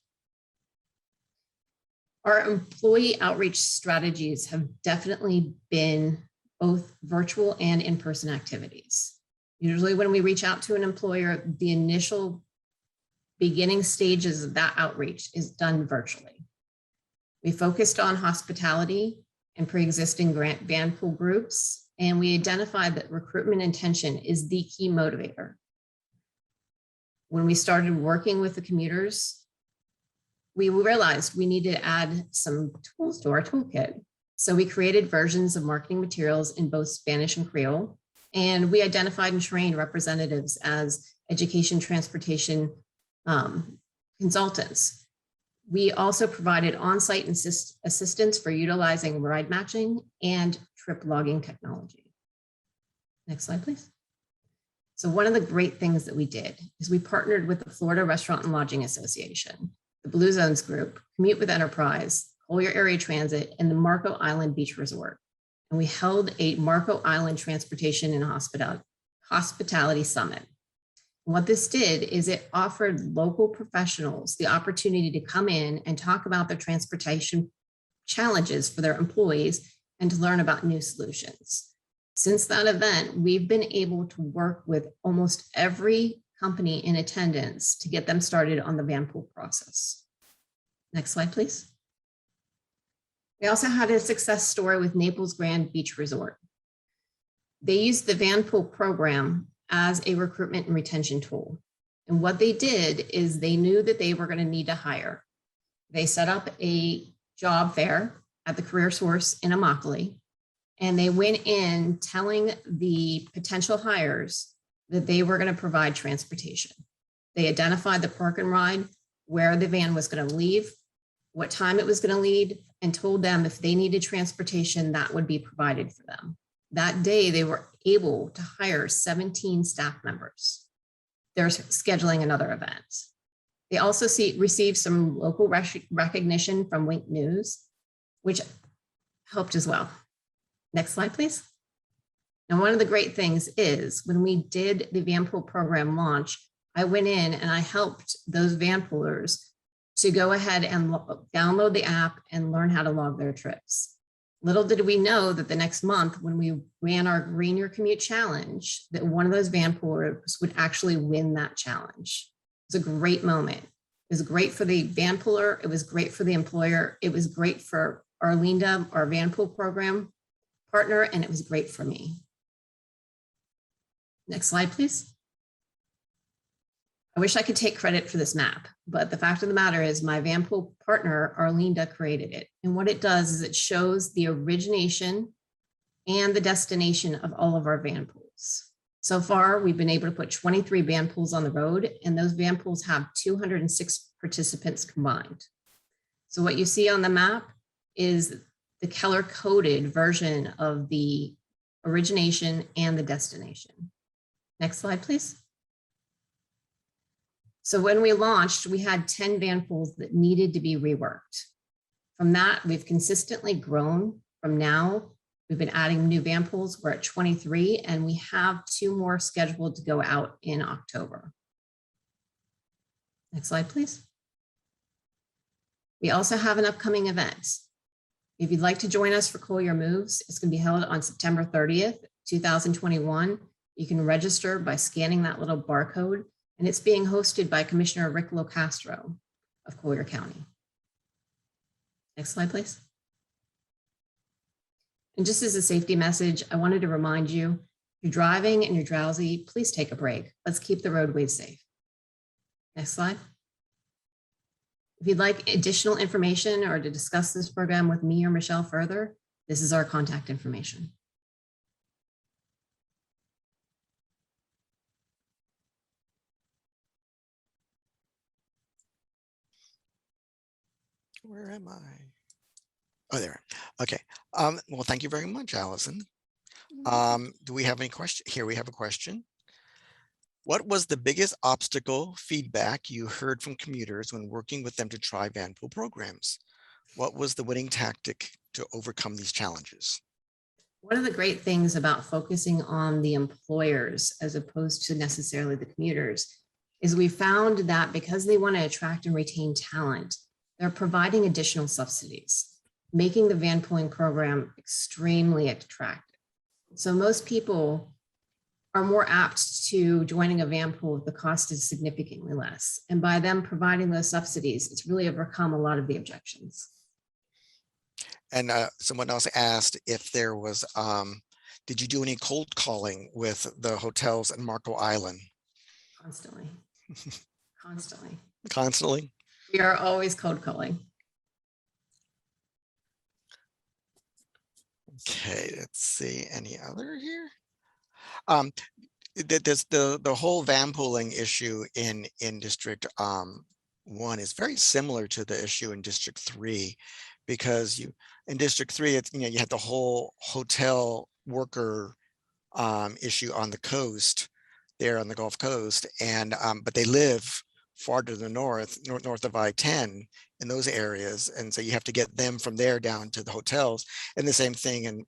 Our employee outreach strategies have definitely been both virtual and in-person activities. Usually when we reach out to an employer, the initial beginning stages of that outreach is done virtually. We focused on hospitality and pre-existing Vanpool groups, and we identified that recruitment intention is the key motivator. When we started working with the commuters, we realized we needed to add some tools to our toolkit. So we created versions of marketing materials in both Spanish and Creole, and we identified and trained representatives as education transportation consultants. We also provided on-site assistance for utilizing ride matching and trip logging technology. Next slide, please. So one of the great things that we did is we partnered with the Florida Restaurant and Lodging Association, the Blue Zones Group, Commute with Enterprise, Collier Area Transit, and the Marco Island Beach Resort. And we held a Marco Island Transportation and Hospitality Summit. And what this did is it offered local professionals the opportunity to come in and talk about their transportation challenges for their employees and to learn about new solutions. Since that event, we've been able to work with almost every company in attendance to get them started on the Vanpool process. Next slide, please. We also had a success story with Naples Grand Beach Resort. They used the Vanpool program as a recruitment and retention tool. And what they did is they knew that they were going to need to hire. They set up a job fair at the Career Source in Immokalee, and they went in telling the potential hires that they were going to provide transportation. They identified the park and ride, where the van was going to leave, what time it was going to leave, and told them if they needed transportation, that would be provided for them. That day, they were able to hire 17 staff members. They're scheduling another event. They also received some local recognition from Wink News, which helped as well. Next slide, please. And one of the great things is when we did the Vanpool program launch, I went in and I helped those Vanpoolers to go ahead and download the app and learn how to log their trips. Little did we know that the next month when we ran our Green Your Commute Challenge, that one of those Vanpoolers would actually win that challenge. It was a great moment. It was great for the Vanpooler. It was great for the employer. It was great for Arlinda, our Vanpool program partner, and it was great for me. Next slide, please. I wish I could take credit for this map, but the fact of the matter is my Vanpool partner, Arlinda, created it. And what it does is it shows the origination and the destination of all of our Vanpools. So far, we've been able to put 23 Vanpools on the road, and those Vanpools have 206 participants combined. So what you see on the map is the color-coded version of the origination and the destination. Next slide, please. So when we launched, we had 10 Vanpools that needed to be reworked. From that, we've consistently grown. From now, we've been adding new Vanpools. We're at 23, and we have 2 more scheduled to go out in October. Next slide, please. We also have an upcoming event. If you'd like to join us for Collier Moves, it's going to be held on September 30th, 2021. You can register by scanning that little barcode. and it's being hosted by Commissioner Rick Locastro of Collier County. Next slide, please. And just as a safety message, I wanted to remind you, if you're driving and you're drowsy, please take a break. Let's keep the roadways safe. Next slide. If you'd like additional information or to discuss this program with me or Michelle further, this is our contact information. Where am I? Oh, there. Okay. Well, thank you very much, Allison. Do we have any question? Here we have a question. What was the biggest obstacle feedback you heard from commuters when working with them to try Vanpool programs? What was the winning tactic to overcome these challenges? One of the great things about focusing on the employers as opposed to necessarily the commuters is we found that because they want to attract and retain talent, they're providing additional subsidies, making the vanpooling program extremely attractive. So most people are more apt to joining a vanpool if the cost is significantly less. And by them providing those subsidies, it's really overcome a lot of the objections. And someone else asked if there was, did you do any cold calling with the hotels in Marco Island? Constantly, constantly. Constantly? We are always cold calling. Okay, let's see, any other here? There's the whole vanpooling issue in District 1 is very similar to the issue in District 3, because in District 3, it's, you had the whole hotel worker issue on the coast, there on the Gulf Coast, and but they live far to the north of I-10 in those areas, and so you have to get them from there down to the hotels. And the same thing in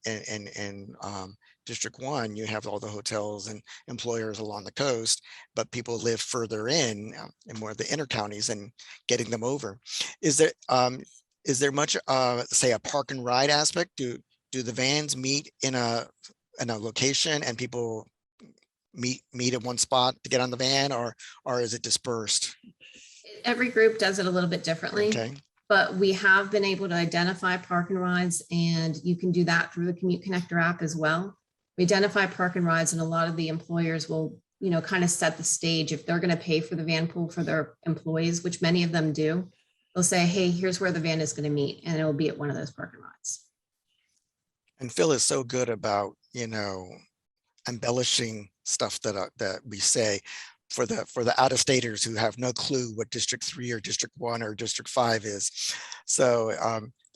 District 1, you have all the hotels and employers along the coast, but people live further in more of the inner counties, and getting them over. Is there much say a park and ride aspect? Do the vans meet in a location and people meet at one spot to get on the van, or is it dispersed? Every group does it a little bit differently. Okay. But we have been able to identify park and rides, and you can do that through the Commute Connector app as well. We identify park and rides, and a lot of the employers will, kind of set the stage. If they're going to pay for the van pool for their employees, which many of them do, they'll say, hey, here's where the van is going to meet, and it will be at one of those park and rides. And Phil is so good about, embellishing stuff that we say for the out-of-staters who have no clue what District 3 or District 1 or District 5 is. So,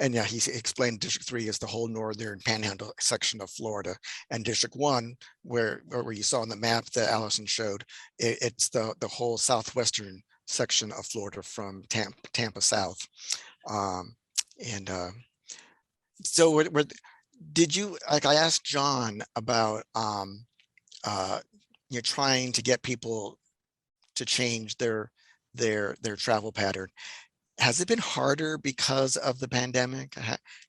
and yeah, he explained District 3 is the whole northern panhandle section of Florida, and District 1, where you saw on the map that Allison showed, it's the whole southwestern section of Florida from Tampa south. So did you, like, I asked John about trying to get people to change their travel pattern. Has it been harder because of the pandemic?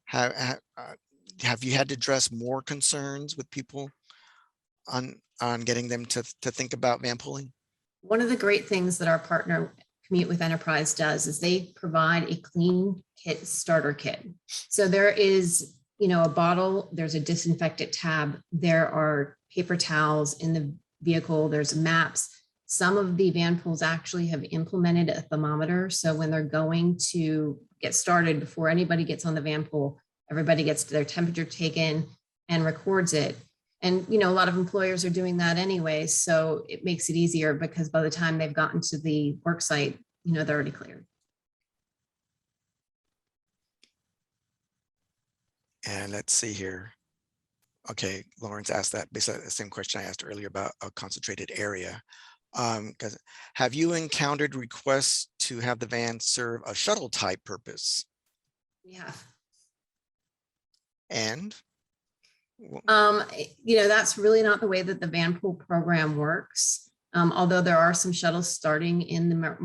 Have you had to address more concerns with people on getting them to think about vanpooling? One of the great things that our partner Commute with Enterprise does is they provide a clean kit starter kit. So there is, a bottle, there's a disinfectant tab, there are paper towels in the vehicle, there's maps. Some of the van pools actually have implemented a thermometer. So when they're going to get started, before anybody gets on the van pool, everybody gets their temperature taken and records it. And, a lot of employers are doing that anyway. So it makes it easier, because by the time they've gotten to the work site, they're already cleared. And let's see here. Okay, Lawrence asked that basically the same question I asked earlier about a concentrated area. Because have you encountered requests to have the van serve a shuttle type purpose? Yeah. And that's really not the way that the Vanpool program works. Although there are some shuttles starting in the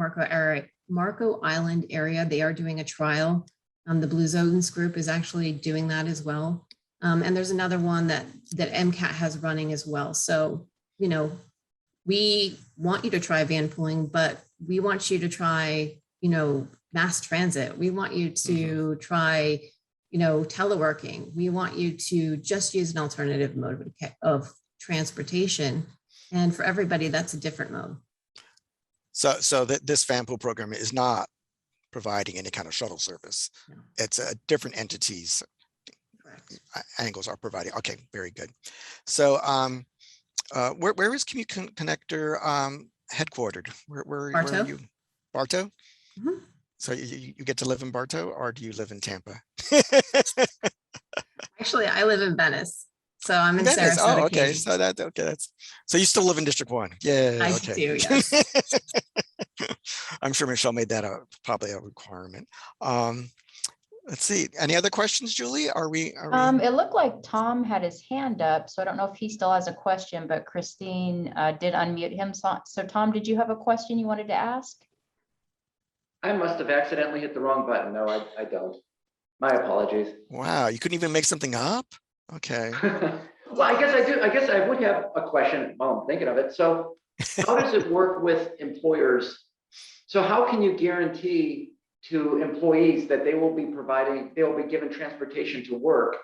Marco Island area, they are doing a trial. The Blue Zones group is actually doing that as well. And there's another one that MCAT has running as well. So, we want you to try vanpooling, but we want you to try, mass transit. We want you to try, teleworking. We want you to just use an alternative mode of transportation. And for everybody, that's a different mode. So that this Vanpool program is not providing any kind of shuttle service. No. It's a different entities. Correct. Angles are providing. Okay, very good. So where is Commute Connector headquartered? Where are Bartow. you? Bartow? Mhm. So you get to live in Bartow, or do you live in Tampa? Actually, I live in Venice, so I'm in Venice. Sarasota. Oh, okay. Kansas. That's so you still live in District 1. Yeah. I Okay. do, yes. I'm sure Michelle made that probably a requirement. Let's see. Any other questions, Julie? Are we? It looked like Tom had his hand up, so I don't know if he still has a question, but Christine did unmute him. So Tom, did you have a question you wanted to ask? I must have accidentally hit the wrong button. No, I don't. My apologies. Wow, you couldn't even make something up? Okay. Well, I guess I do. I guess I would have a question while I'm thinking of it. So how does it work with employers? So how can you guarantee to employees that they will be given transportation to work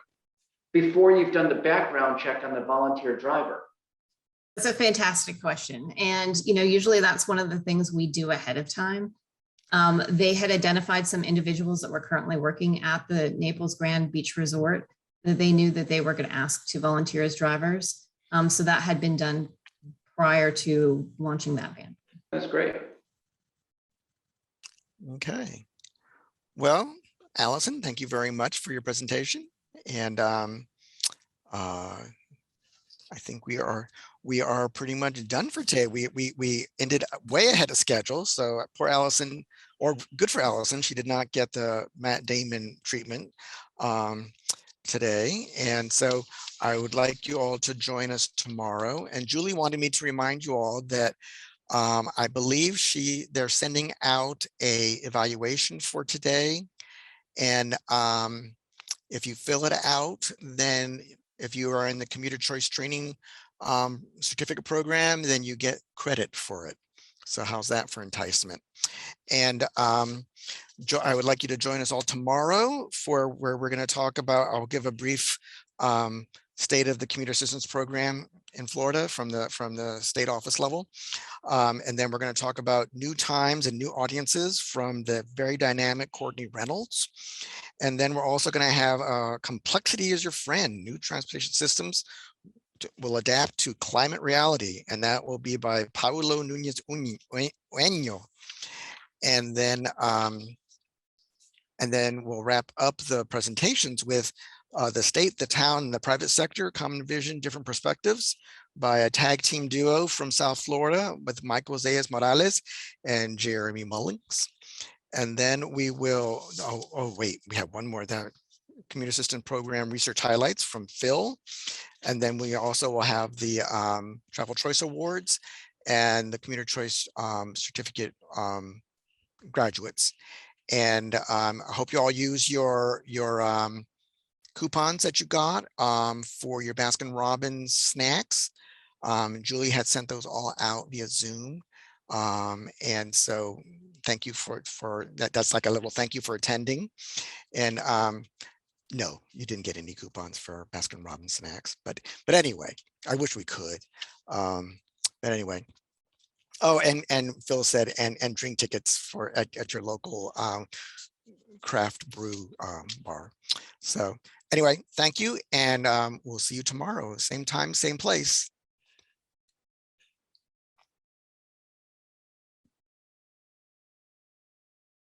before you've done the background check on the volunteer driver? That's a fantastic question. And, usually that's one of the things we do ahead of time. They had identified some individuals that were currently working at the Naples Grand Beach Resort that they knew that they were going to ask to volunteer as drivers. So that had been done prior to launching that van. That's great. Okay. Well, Allison, thank you very much for your presentation. And I think we are pretty much done for today. We ended way ahead of schedule. So poor Allison, or good for Allison, she did not get the Matt Damon treatment today. And so I would like you all to join us tomorrow. And Julie wanted me to remind you all that I believe they're sending out a evaluation for today. And if you fill it out, then if you are in the Commuter Choice Training certificate program, then you get credit for it. So how's that for enticement? And I would like you to join us all tomorrow for where we're going to talk about, I'll give a brief state of the commuter assistance program in Florida from the state office level. And then we're going to talk about new times and new audiences from the very dynamic Courtney Reynolds. And then we're also going to have Complexity is Your Friend, New Transportation Systems will Adapt to Climate Reality. And that will be by Paulo Núñez Ueño. And then we'll wrap up the presentations with the state, the town, and the private sector, common vision, different perspectives by a tag team duo from South Florida with Michael Zayas Morales and Jeremy Mullings. And then we will, wait, we have one more, that Commuter Assistant Program Research Highlights from Phil. And then we also will have the Travel Choice Awards and the Commuter Choice Certificate graduates. And I hope you all use your coupons that you got for your Baskin Robbins snacks. Julie had sent those all out via Zoom. And so thank you for that. That's like a little thank you for attending. And no, you didn't get any coupons for Baskin Robbins snacks, but anyway, I wish we could. But anyway. Oh, and Phil said, and drink tickets for at your local craft brew bar. So anyway, thank you. And we'll see you tomorrow, same time, same place.